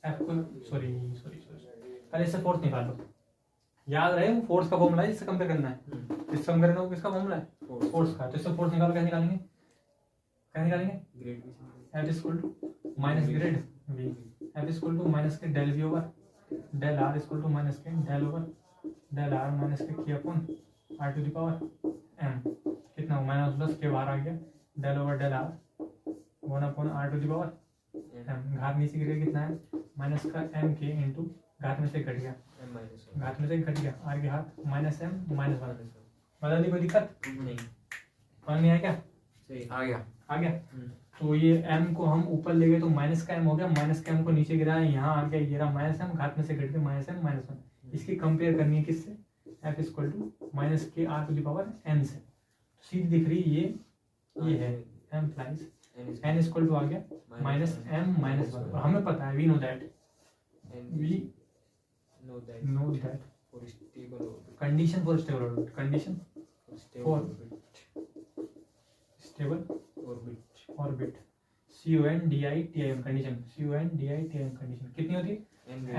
f को, सॉरी पहले इससे फोर्स निकालो, याद रहे वो फोर्स का फॉर्मूला है जिससे कंपेयर करना है, जिससे कंपेयर करना है वो किसका फॉर्मूला है, फोर्स का। तो इससे फोर्स निकालो, कैसे निकालेंगे, कैसे निकालेंगे, grade F is equal to minus grade V, F is equal to minus के del V over del R is equal to minus के del over del R minus के K upon R to the power M, कितना minus plus के बाहर आ गया, del over del R 1 अपॉन R to the power M, घात नीचे गिर गया, कितना है माइनस का M के इंटू घात में से घट गया, घात में से घट गया R के हाथ माइनस M माइनस 1, बता दी कोई दिक्कत नहीं, समझ में आया क्या, सही आ गया। आ गया। तो ये m को हम ऊपर ले गए तो माइनस का m हो गया, माइनस का m को नीचे गिराया, यहाँ आ गया ये रहा माइनस m, घात में से घट के माइनस m माइनस 1। इसकी कंपेयर करनी है किससे, f इक्वल टू माइनस के r to the power n से। तो सीधी दिख रही ये है m plus n equal to आ गया माइनस m माइनस 1, और हमें पता है we know that for stable orbit, condition for stable orbit, condition for stable For- orbit, stable orbit, orbit, CONDITIM condition, CONDITIM condition कितनी होती है,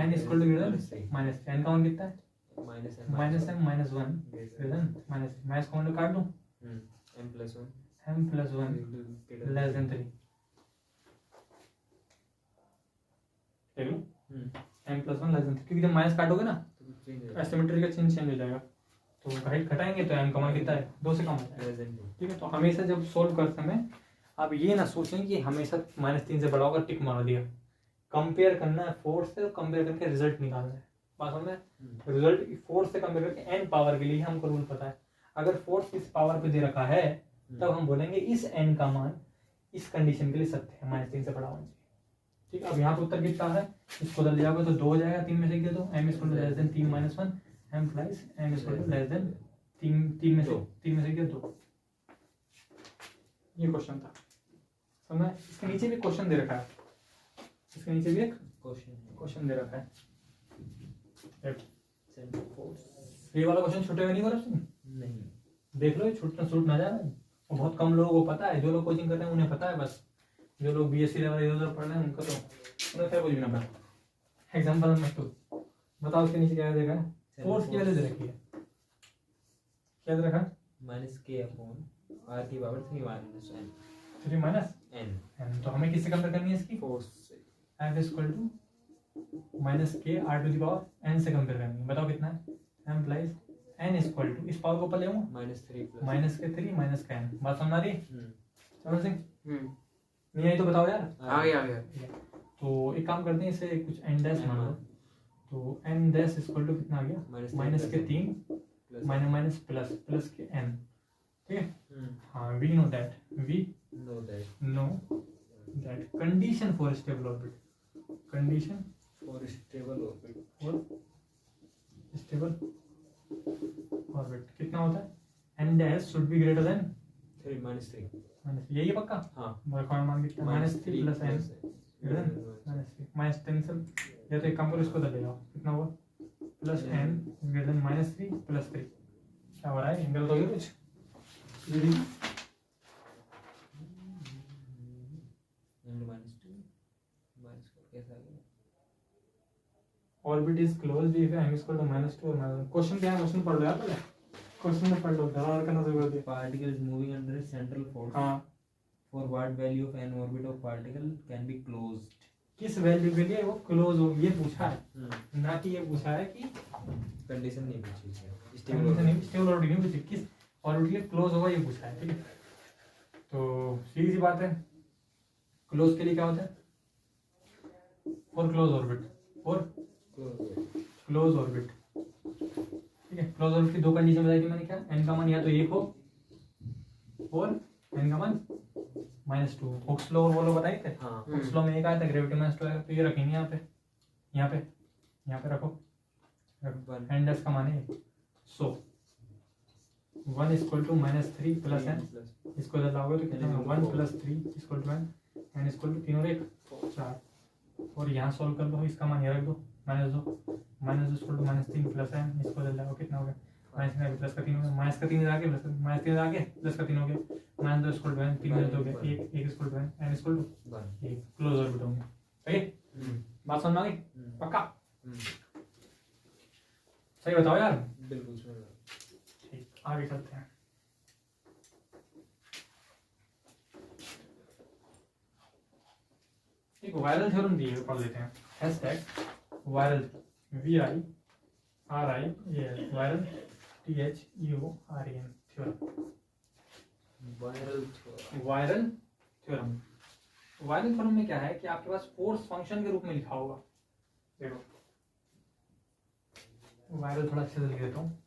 n equal to greater minus n का मान कितना है minus minus m minus 1 greater minus minus का काट दूं, m plus 1 m plus 1 less than 3, देख लो m प्लस 1 लेस देन, क्योंकि जब माइनस काटोगे ना एसिमेट्री का चिन्ह चेंज हो जाएगा, तो घाट घटाएंगे तो m का मान कितना है 2 से कम होता है, ठीक है। तो हमेशा जब सोल्व करते समय आप ये ना सोचें कि हमेशा -3 से बड़ा होगा टिक मार दिया, कंपेयर करना है फोर्स से, कंपेयर करके रिजल्ट निकालना है, बात समझ में, रिजल्ट फोर्स से कंपेयर करके n पावर के लिए हमको रूल पता है, अगर फोर्स इस पावर पे दे रखा है तब हम बोलेंगे इस n का मान इस कंडीशन के लिए सत्य है, -3 से बड़ा होना चाहिए, ठीक है। अब यहाँ पे उत्तर कितना है, इसको बदल जाओगे तो 2 हो जाएगा, 3 में से क्या, दो m equal to less than 3 minus 1 m plus m equal to less than 3 में से क्या 2, ये क्वेश्चन था, समझ। इसके नीचे भी क्वेश्चन दे रखा है, इसके नीचे भी एक क्वेश्चन दे रखा है, ये वाला क्वेश्चन छूटेगा नहीं, नहीं, देख लो ये छूट ना जाए, और बहुत कम लोगों को पता है, जो लोग कोचिंग कर रहे हैं उन्हें पता है, बस जो लोग BSc लेवल इधर पढ़ रहे हैं उनका तो उन्हें खैर कुछ भी ना पता। एग्जाम्पल नंबर 2 बताओ, उसके नीचे क्या देगा, फोर्स की वैल्यू दे रखी है, क्या दे रखा है, माइनस के अपॉन r की power 3 minus n 3 minus n, तो हमें किससे कंपेयर करनी है इसकी, फोर्स से F इक्वल टू माइनस के r to the power n से कंपेयर करनी है, बताओ कितना है, m plus n equal to इस पावर को ऊपर ले आऊंगा -3 प्लस माइनस के 3 माइनस का n, बात समझ आ रही है, समझ सिंह, हम्म नहीं आई तो बताओ यार, आ गया तो एक काम करते हैं, इसे कुछ n डैश मान लो, तो n डैश इक्वल टू कितना आ गया minus k 3 minus plus plus k n, ठीक है। हाँ we know that condition for stable orbit, condition for stable orbit for stable orbit कितना होता है, n dash should be greater than 3 minus 3 minus, यही है पक्का, हाँ मान कितना -3 प्लस n माइनस 10 से, या तो एक काम करो इसको दे जाओ, कितना हुआ plus n greater than -3 plus 3, क्या हो रहा है, गलत हो गया कुछ, orbit is closed if m equal to -2 और -1, क्वेश्चन क्या है, क्वेश्चन पढ़ लो यार पहले, क्वेश्चन में पढ़ लो, ध्यान करना जरूरत है, particle is moving under central force हाँ for what value of n orbit of particle can be closed, किस वैल्यू के लिए वो क्लोज हो, ये पूछा है, ना कि ये पूछा है कि कंडीशन नहीं पूछी है, स्टेबल ऑर्बिट नहीं पूछी, किस ऑर्बिट के लिए क्लोज होगा ये पूछा है, ठीक है। तो सीधी सी बात है, क्लोज के लिए क्या होता है, for close orbit, for close orbit, ठीक है। क्लोज ऑर्बिट की 2 कंडीशन बताई थी मैंने, क्या, n का मान या तो 1 हो और n का मान -2, हुक्स लॉ वो लोग बताए थे, हाँ हुक्स लॉ में एक आया था ग्रेविटी -2 है, तो ये रखेंगे यहाँ पे रखो, n डैश का मान है, so 1 equal to -3 plus n, इसको इधर लाओगे तो कितना होगा 1 plus 3 equal to n, n equal to 3 और 1 4, और यहाँ सॉल्व कर लो, इसका मान ये रख दो -2 इक्वल टू -3 प्लस n, इसको इधर लाओ कितना हो गया प्लस का 3 हो गया, माइनस का 3 इधर आके प्लस का 3 हो गया, -2 इक्वल टू n, 3 हो गया 1 equal to n equal to 1, close orbit होंगे, सही, बात समझ में आ गई, पक्का सही बताओ यार। बिल्कुल सही। ठीक, आगे चलते हैं। एक वायरल थ्योरम दिए पढ़ लेते हैं। Hashtag viral, VIRIAL, viral THEOREM theorem. Viral theorem. Viral theorem, viral theorem में क्या है कि आपके पास फोर्स फंक्शन के रूप में लिखा होगा। देखो वायरल थोड़ा अच्छे से लिख देता हूँ,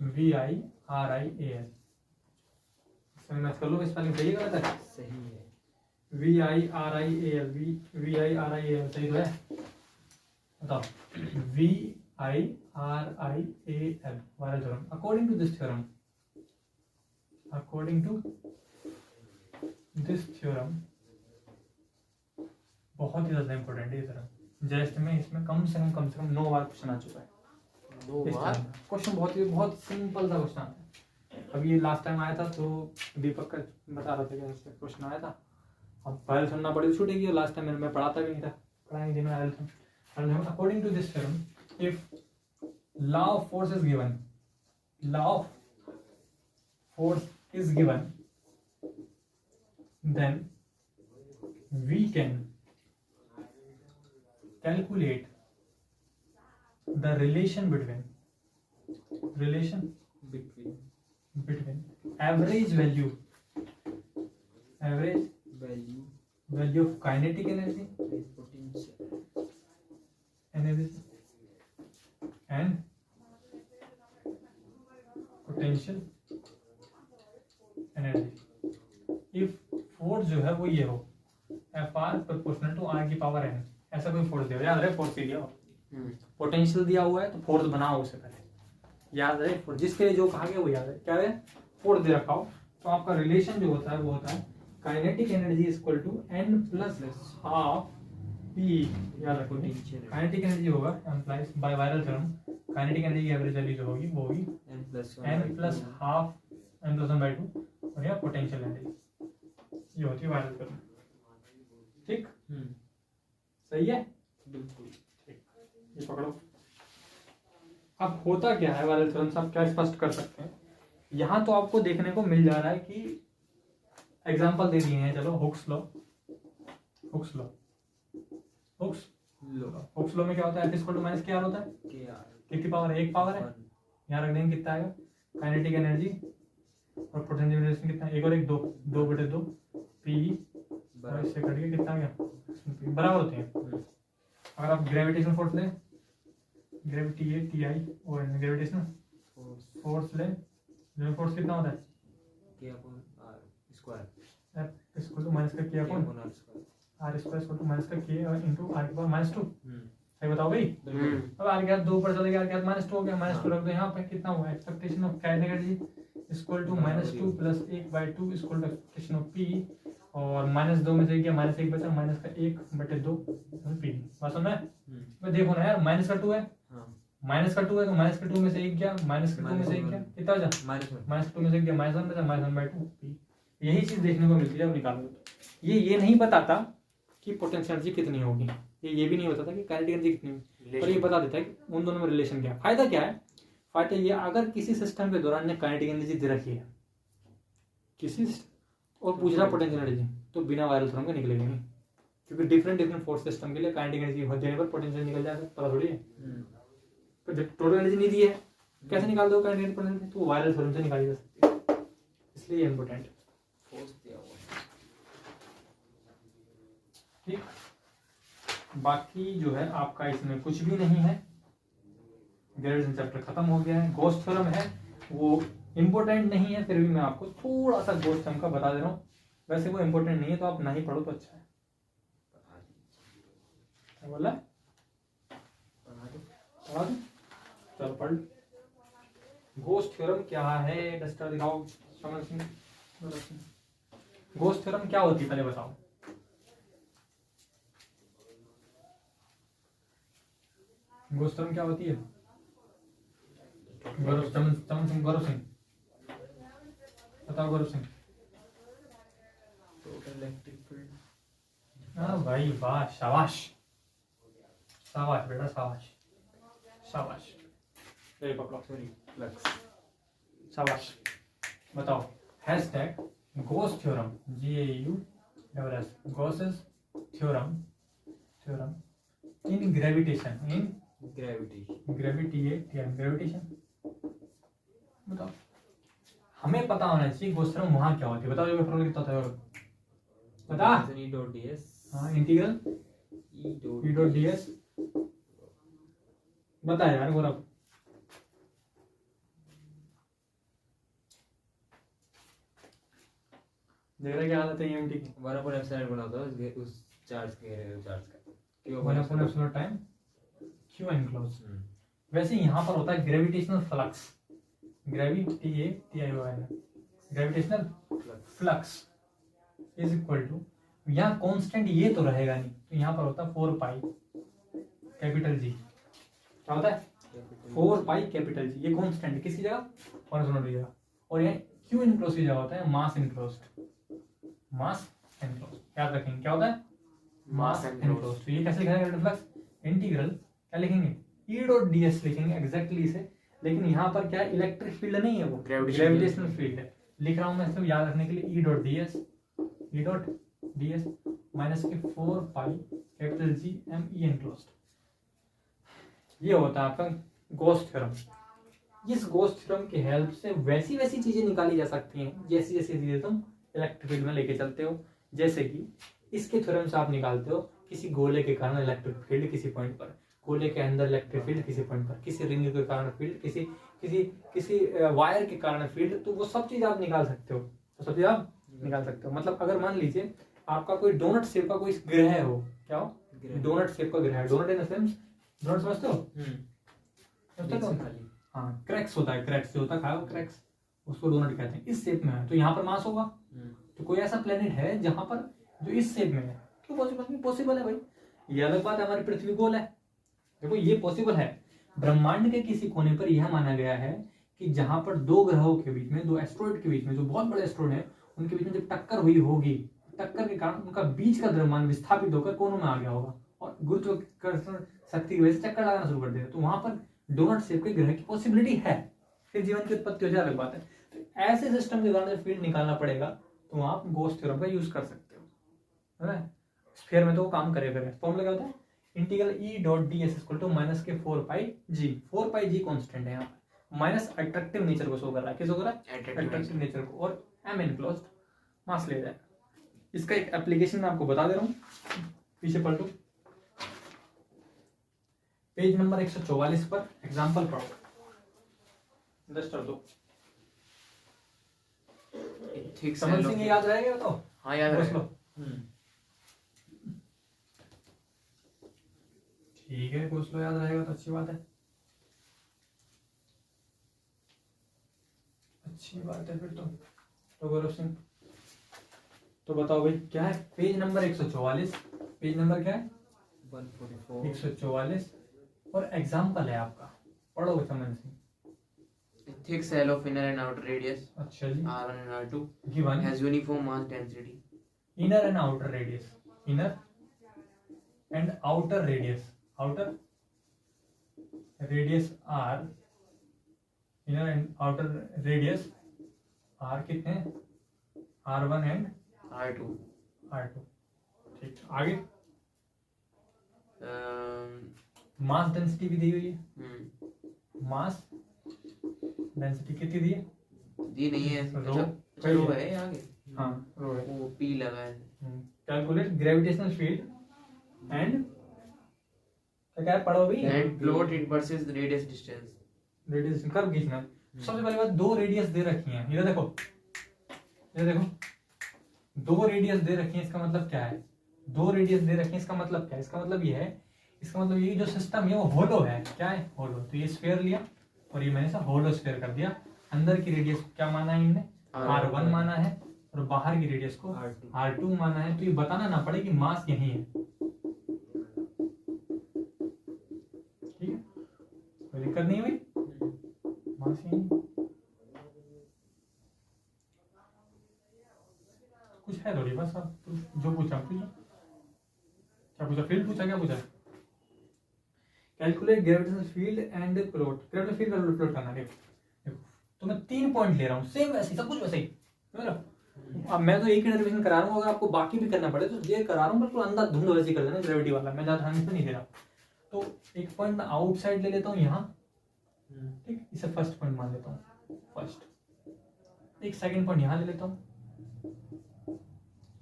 VIRIAL। मैच कर लो, स्पेलिंग सही है गलत है? सही है। VIRIAL, VIRIAL सही तो है? बताओ। VIRIAL, virial theorem. According to this theorem, according to this theorem, बहुत ही ज्यादा इंपॉर्टेंट है ये थ्योरम। जस्ट में इसमें कम से कम 9 बार क्वेश्चन आ चुका है। 2 बार क्वेश्चन बहुत सिंपल सा क्वेश्चन आता है। अभी लास्ट टाइम आया था तो दीपक का बता रहा था कि ऐसे क्वेश्चन आया था। अब वायरल सुनना बड़ी छूटेगी, और लास्ट टाइम मैं पढ़ाता भी नहीं था, पढ़ा नहीं थी मैं virial theorem. According to this theorem, if law of force is given, law of force is given, then we can calculate the relation between average value of kinetic energy and potential energy if force जो है वो ये हो, FR proportional to R की power n, ऐसा कोई force दिया, याद रहे फोर्स दिया हो, पोटेंशियल दिया हुआ है तो फोर्स बनाओ उससे पहले, याद रहे फोर्स जिसके लिए जो कहा गया वो याद है, क्या है फोर्स दे रखा हो, तो आपका रिलेशन जो होता है वो होता है kinetic energy equal to n plus half P, याद रखो काइनेटिक एनर्जी होगा implies by virial theorem, kinetic energy की एवरेज वैल्यू जो होगी वो होगी n प्लस हाफ n+1/2, और यह पोटेंशियल एनर्जी, ये होती है वायरल थ्योरम। ठीक, सही है, बिल्कुल ठीक, ये पकड़ो। अब होता क्या है वायरल थ्योरम से आप क्या स्पष्ट कर सकते हैं, यहाँ तो आपको देखने को मिल जा रहा है कि एग्जांपल दे दिए हैं, चलो हुक्स लॉ में क्या होता है, F = माइनस क्या होता है, कितनी पावर है, एक पावर है, यहाँ रख देंगे कितना आएगा, काइनेटिक एनर्जी और पोटेंशियल एनर्जी कितना, एक और एक 2/2 P, और इससे कट के कितना आ गया, बराबर होते हैं। अगर आप ग्रेविटेशनल फोर्स लें, ग्रेविटी TI और ग्रेविटेशनल फोर्स लें, जो फोर्स कितना होता है, F = माइनस का K upon R square = minus का K इंटू R की पावर -2। सही बताओ भाई। अब R के साथ 2 ऊपर चले गया, R के साथ -2 हो गया, -2 रख दो यहाँ पे, कितना हुआ, expectation of kinetic energy equal to -2 plus 1/2 equal to expectation of P, और -2 में से गया -1 बचा, -1/2 P। बात समझ में, देखो ना यार, -2 है, -2 है तो -2 में से 1 गया, -2 में से 1 गया, कितना बचा, -2 में से 1 गया, -1 बचा, -1/2 P। यही चीज देखने को मिलती है जब निकालो। ये नहीं बताता कि पोटेंशियल एनर्जी कितनी होगी, ये भी नहीं बताता कि काइनेटिक एनर्जी कितनी होगी, पर ये बता देता है कि उन दोनों में रिलेशन क्या है। फायदा क्या है, फायदा ये अगर किसी सिस्टम के दौरान ने काइनेटिक एनर्जी दे रखी है किसी और पूछ रहा पोटेंशियल एनर्जी, तो बिना वायरल थ्योरम के निकलेगी नहीं, क्योंकि डिफरेंट फोर्स सिस्टम के लिए काइनेटिक एनर्जी हो जाने पर पोटेंशियल निकल जाएगा, पता थोड़ी है। पर जब टोटल एनर्जी नहीं दी है, कैसे निकाल दो काइनेटिक एनर्जी, तो वायरल थ्योरम से निकाली जा सकती है, इसलिए इंपॉर्टेंट फोर्स दिया हुआ है। ठीक, बाकी जो है आपका इसमें कुछ भी नहीं है, ग्रेविटेशन चैप्टर खत्म हो गया है। गॉस थ्योरम है वो इम्पोर्टेंट नहीं है, फिर भी मैं आपको थोड़ा सा गॉस थ्योरम का बता दे रहा हूँ, वैसे वो इम्पोर्टेंट नहीं है तो आप नहीं पढ़ो तो अच्छा है। क्या बोला, पढ़ा दो, चलो पढ़। गॉस थ्योरम क्या है, डस्टर दिखाओ समझ सिंह। गॉस थ्योरम क्या होती है पहले बताओ, गॉस थ्योरम क्या होती है, चमन सिंह, गौरव सिंह बताओ, Gaurav Singh. Total electric field. हाँ भाई वाह, शाबाश शाबाश बेटा शाबाश। शाबाश, ये पकड़ो, सॉरी फ्लक्स। शाबाश। बताओ hashtag Gauss theorem, GAUSS, Gauss's theorem, theorem in gravitation, in gravitation. बताओ, हमें पता होना चाहिए गॉस थ्योरम वहां क्या होती है। बताओ, जो पेपर कितना था बता। हाँ, इंटीग्रल E डॉट ds। बता यार गौरव। देख रहे क्या हालत है EMT की। 1/ε गुना होता है उस चार्ज के चार्ज का, क्यों 1/ε टाइम Q एनक्लोज। वैसे यहाँ पर होता है gravitational flux, gravitational flux is equal to, यहाँ कांस्टेंट ये तो रहेगा नहीं, तो यहाँ पर होता है 4 पाई कैपिटल G। क्या होता है? 4 पाई कैपिटल G। ये कांस्टेंट किसकी जगह? हॉरिजॉन्टल की जगह। और ये Q इनक्लोज की जगह होता है मास इनक्लोज्ड, मास इनक्लोज्ड। याद रखेंगे क्या होता है? मास इनक्लोज्ड। तो ये कैसे लिखा जाएगा फ्लक्स? इंटीग्रल क्या लिखेंगे? E डॉट ds लिखेंगे एग्जैक्टली इसे, लेकिन यहाँ पर क्या है, इलेक्ट्रिक फील्ड नहीं है, वो ग्रेविटेशनल फील्ड है। लिख रहा हूँ मैं सिर्फ याद रखने के लिए, E डॉट ds माइनस के 4 pi capital G M E enclosed. ये होता है आपका गॉस थ्योरम। इस गॉस थ्योरम की हेल्प से वैसी वैसी चीजें निकाली जा सकती हैं जैसी जैसी चीजें तुम इलेक्ट्रिक फील्ड में लेके चलते हो। जैसे कि इसके थ्योरम से आप निकालते हो किसी गोले के कारण इलेक्ट्रिक फील्ड किसी पॉइंट पर, गोले के अंदर इलेक्ट्रिक फील्ड किसी पॉइंट पर, किसी रिंग के कारण फील्ड, किसी किसी किसी वायर के कारण फील्ड, तो वो सब चीज आप निकाल सकते हो। तो सब चीज आप निकाल सकते हो। मतलब अगर मान लीजिए आपका कोई डोनट शेप का कोई ग्रह हो, क्या हो? डोनट शेप का ग्रह। Donut in the sense, donut समझते हो? हाँ, क्रैक्स होता है, क्रैक्स जो होता है, खाओ क्रैक्स, उसको डोनट कहते हैं। इस शेप में है तो यहाँ पर मास होगा। तो कोई ऐसा प्लेनेट है जहां पर जो इस शेप में है, क्यों पॉसिबल नहीं? पॉसिबल है भाई। ये अलग बात है, हमारी पृथ्वी गोल है, देखो ये पॉसिबल है। ब्रह्मांड के किसी कोने पर यह माना गया है कि जहां पर दो ग्रहों के बीच में, दो एस्ट्रॉइड के बीच में, जो बहुत बड़े एस्ट्रॉइड है, उनके बीच में जब टक्कर हुई होगी, टक्कर के कारण उनका बीच का द्रव्यमान विस्थापित होकर कोनों में आ गया होगा और गुरुत्वाकर्षण शक्ति की वजह से चक्कर लगाना शुरू कर देगा। तो वहां पर डोनट शेप के ग्रह की पॉसिबिलिटी है, फिर जीवन की उत्पत्ति हो जाए अलग बात है। तो ऐसे सिस्टम के कारण जब फील्ड निकालना पड़ेगा तो आप गॉस थ्योरम का यूज कर सकते हो, है ना? स्फीयर में तो वो काम करेगा। फॉर्मूला क्या होता है? Integral E dot ds equal to minus के 4 pi G। 4 pi G constant है यहाँ पर, माइनस अट्रैक्टिव नेचर को शो कर रहा है। किस हो रहा है? अट्रैक्टिव नेचर को, और M एनक्लोज्ड मास ले जाएगा। इसका एक एप्लीकेशन मैं आपको बता दे रहा हूँ, पीछे पलटो, पेज नंबर 144 पर एग्जांपल पढ़ो, दो समझ सिंह याद रहेगा तो? हाँ याद लो। ठीक है, कुछ लो, याद रहेगा तो अच्छी बात है, अच्छी बात है। फिर तो गौरव सिंह, तो बताओ भाई क्या है? पेज नंबर 144, पेज नंबर क्या है? 144 144, और एग्जांपल है आपका, पढ़ोगे समझ Singh. thick cell of inner and outer radius अच्छा जी, R1 and R2 given has uniform mass density. inner and outer radius, inner and outer radius, outer radius R, inner and outer radius R कितने? R1 and R2 R2। ठीक, आगे um, mass density भी दी हुई है। Mass density कितनी दी है? दी नहीं है, रो, अच्छा रो है आगे, हाँ रो है। वो P लगा है। कैलकुलेट ग्रेविटेशनल फील्ड एंड क्या है, पढ़ो भी, and plot it versus the radius distance. Radius curve खींचना है। सबसे पहले बात, दो रेडियस दे रखी हैं, ये देखो, ये देखो, दो रेडियस दे रखी है। इसका मतलब क्या है? दो रेडियस दे रखी है, इसका मतलब क्या है? इसका मतलब ये है, इसका मतलब ये जो सिस्टम है वो होलो है। क्या है? होलो। तो ये स्फीयर लिया और ये मैंने ऐसा होलो स्फीयर कर दिया। अंदर की रेडियस क्या माना है इनने? R1 माना है, और बाहर की रेडियस को R2 माना है। तो ये बताना ना पड़े कि मास यही है, ठीक है, कोई दिक्कत नहीं हुई, मास यही है। कुछ है थोड़ी, बस आप जो पूछा पूछो। क्या पूछा? फील्ड पूछा? क्या पूछा? Calculate gravitational field and plot, gravitational field का प्लॉट करना। देखो देखो तो मैं 3 पॉइंट ले रहा हूँ, सेम वैसे सब कुछ वैसे ही, समझ रहे हो? अब मैं तो एक ही डेरिवेशन करा रहा हूँ, अगर आपको बाकी भी करना पड़े तो ये करा रहा हूँ, बिल्कुल अंधाधुंध वैसे ही कर देना ग्रेविटी वाला, मैं ज्यादा ध्यान से नहीं दे रहा। तो एक पॉइंट मैं आउटसाइड ले लेता हूँ यहाँ, ठीक, इसे फर्स्ट पॉइंट मान लेता हूँ, फर्स्ट। एक सेकंड पॉइंट यहाँ ले लेता हूँ,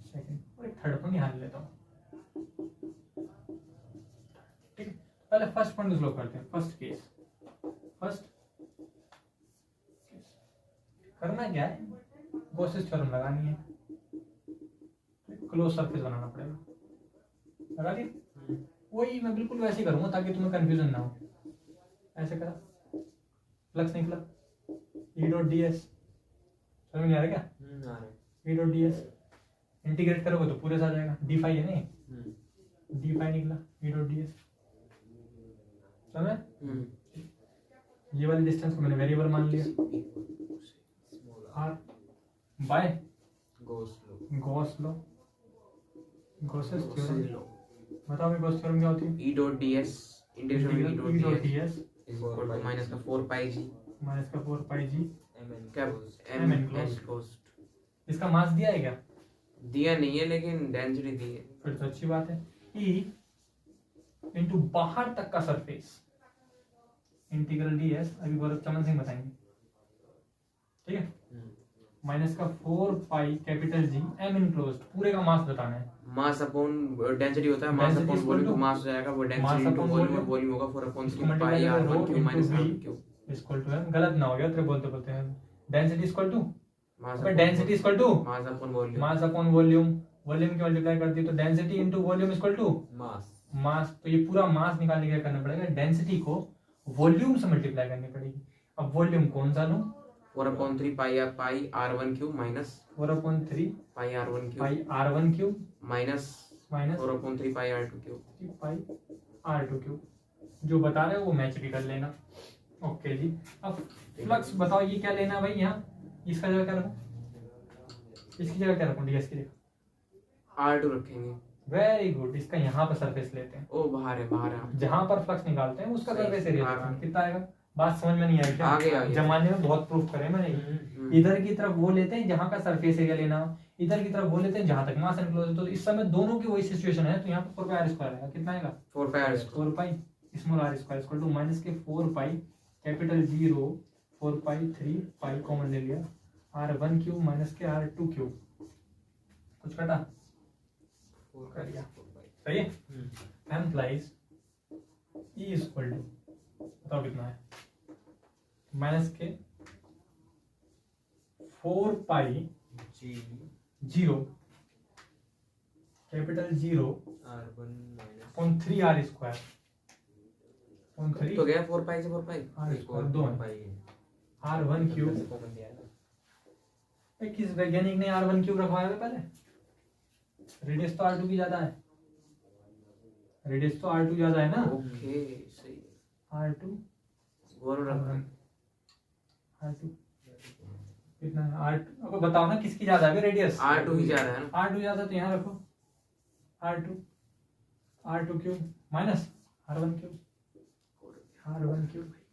सेकंड, और एक थर्ड पॉइंट यहाँ ले लेता हूँ, ठीक है। पहले फर्स्ट पॉइंट को करते हैं, फर्स्ट केस। फर्स्ट करना क्या है, गॉसेस थ्योरम लगानी है, क्लोज सरफेस बनाना पड़ेगा, लगा दिया? वही मैं बिल्कुल वैसे ही करूंगा ताकि तुम्हें कंफ्यूजन ना हो। ऐसे करा, फ्लक्स निकला, E डॉट डी एस, समझ में आ रहा क्या? E dot d S integrate करोगे तो पूरे से आ जाएगा, डी फाई है नहीं, डी फाई निकला, E डॉट डी एस, समझ? ये वाली डिस्टेंस को मैंने वेरिएबल मान लिया, आर by Gauss law, Gauss's theorem. बताओ भाई गॉस थ्योरम क्या होती है? E dot ds integration E dot d s equal to minus का 4 पाई g माइनस का 4 pi G cap M m enclosed। इसका मास दिया है क्या? दिया नहीं है लेकिन डेंसिटी दी है। फिर तो अच्छी बात है। E इंटू बाहर तक का सरफेस इंटीग्रल डी एस, अभी गौरव चमन सिंह बताएंगे, ठीक है। माइनस का 4 pi capital G M enclosed, पूरे का मास बताना है। मास अपॉन डेंसिटी होता है, मास अपॉन वॉल्यूम, तो मास हो जाएगा वो डेंसिटी इनटू वॉल्यूम, वॉल्यूम होगा 4/3 pi r1 cube minus r cube equal to m, गलत ना हो गया तेरे बोलते बोलते हैं। Density equal to mass density equal to mass upon volume, mass upon volume, volume की मल्टीप्लाई कर दी तो density into volume equal to mass. Mass. तो ये पूरा मास निकालने के लिए करना पड़ेगा, डेंसिटी को वॉल्यूम से मल्टीप्लाई करनी पड़ेगी। अब वॉल्यूम कौन सा लूं? 4/3 pi r1 cube minus 4/3 pi r1 cube पाई r1 क्यूब माइनस माइनस 4/3 पाई r2 क्यूब पाई r2 क्यूब। जो बता रहे हो वो मैच भी कर लेना। ओके जी। अब फ्लक्स बताओ ये क्या लेना है भाई, यहाँ इसका जगह क्या रखूं, इसकी जगह क्या रखूं, डीएस की जगह r2 रखेंगे। Very good. इसका यहाँ पर सरफेस लेते हैं, ओ बाहर है जहां पर फ्लक्स निकालते हैं उसका सही, सरफेस एरिया हाँ, लेते हैं। हाँ। कितना आएगा? बात समझ में नहीं आई क्या? आगे जमाने में बहुत प्रूफ करे मैंने। इधर की तरफ वो लेते हैं जहां का सरफेस एरिया लेना, इधर की तरफ वो लेते हैं जहां तक मास एनक्लोज है। तो इस समय दोनों की वही सिचुएशन है, तो यहाँ पर 4 पाई r स्क्वायर आएगा। कितना आएगा? 4 pi r2 4 pi small r square equal to minus के 4 पाई कैपिटल 0 4 पाई 3 पाई कॉमन ले लिया, r1 क्यूब माइनस के r2 क्यूब, कुछ कटा कर लिया, सही है। एम्प्लाइज E इक्वल टू बताओ कितना है, माइनस के 4 पाई 0 capital 0 upon 3 r square upon 3 तो गया 4 पाई से 4 पाई r स्क्वायर 2 r1 क्यूब। किस वैज्ञानिक ने r1 क्यूब रखवाया था पहले? रेडियस तो r2 की ज्यादा है, रेडियस तो r2 ज्यादा है ना। ओके सही r2 बोल रहा r2 कितना है? r2 अब बताओ ना किसकी ज्यादा है रेडियस? r2 ही ज्यादा है ना। r2 ज्यादा तो यहाँ रखो r2 cube minus r1 cube.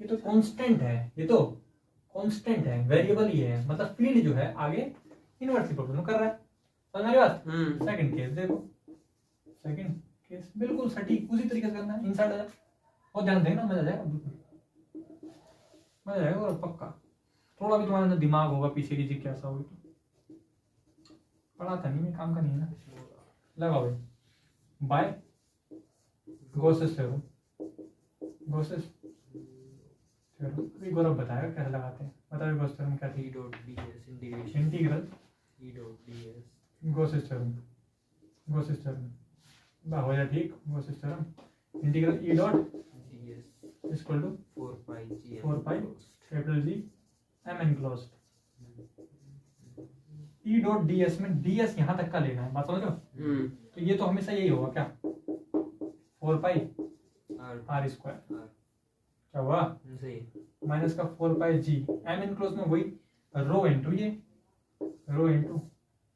ये तो कांस्टेंट है, ये तो कांस्टेंट है, वेरिएबल ही है, मतलब फील्ड जो है आगे इनवर्स प्रोपोर्शनल कर रहा है। समझ रहे बात? सेकंड केस देखो, सेकंड केस बिल्कुल सटीक उसी तरीके से करना है। इनसाइड आ जाए और ध्यान देना, मजा आ जाएगा, बिल्कुल मजा आएगा और पक्का। थोड़ा भी तुम्हारे अंदर दिमाग होगा पीछे की जिज्ञासा होगी तो पढ़ा था नहीं मैं, काम का नहीं है ना। लगाओ भाई, by Gauss's theorem, Gauss's theorem अभी गौरव बताएगा कैसे लगाते हैं। बताओ गॉसेस थ्योरम क्या थी? Integral Gauss's theorem, Gauss's theorem बा हो जाए ठीक। Gauss's theorem integral E dot equal to 4 pi capital G M enclosed। E dot ds में ds यहाँ तक का लेना है, बात समझ लो। तो ये तो हमेशा यही होगा क्या, 4 पाई r स्क्वायर, क्या हुआ माइनस का 4 पाई G M enclosed में वही रो इनटू ये रो इनटू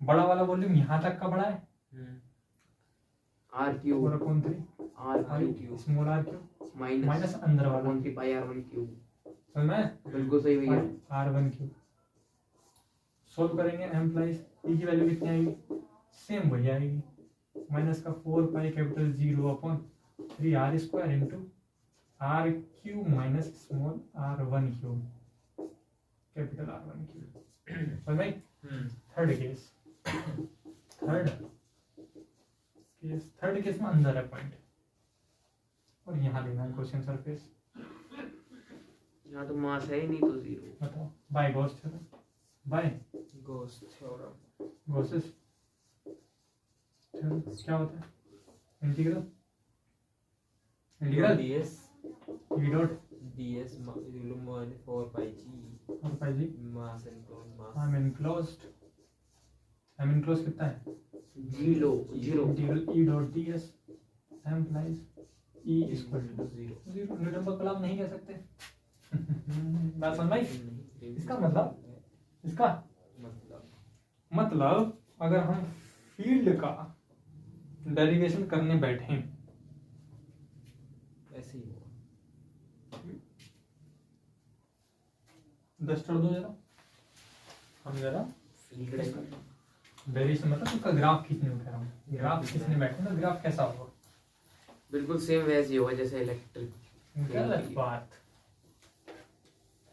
बड़ा वाला वॉल्यूम यहाँ तक का बड़ा है r cube 4/3 r cube small r cube minus minus अंदर वाला वन की पाई R1 क्यूब। समझ में? बिल्कुल सही भैया। R1 क्यूब सोल्व करेंगे एम्प्लाइज ई की वैल्यू कितनी आएगी? सेम वही आएगी, माइनस का 4 pi capital 0/3 r square into r cube minus small R1 cube capital R1 cube. समझ में? थर्ड केस थर्ड केस में अंदर है पॉइंट और यहाँ लेना है क्वेश्चन सरफेस। यहाँ तो मास है ही नहीं तो जीरो। बताओ by Gauss theorem, by Gauss theorem. Gauss's theorem क्या होता है? Integral ds E dot ds volume 4 pi g और pi G mass enclosed mass आई एम इनक्लोज्ड कितना है? Zero zero. Integral E dot ds implies E equal to 0 zero. Newton का कलम नहीं कह सकते। बात समझ में? इसका मतलब अगर हम फील्ड का डेरिवेशन करने बैठे ऐसे ही होगा। डस्टर दो जरा, हम जरा फील्ड डेरिवेशन मतलब उसका ग्राफ खींचने में कह रहा हूँ। ग्राफ खींचने बैठे तो ग्राफ कैसा होगा? बिल्कुल सेम वैसे ही होगा जैसे इलेक्ट्रिक। गलत बात,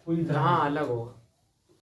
पूरी तरह हाँ अलग होगा।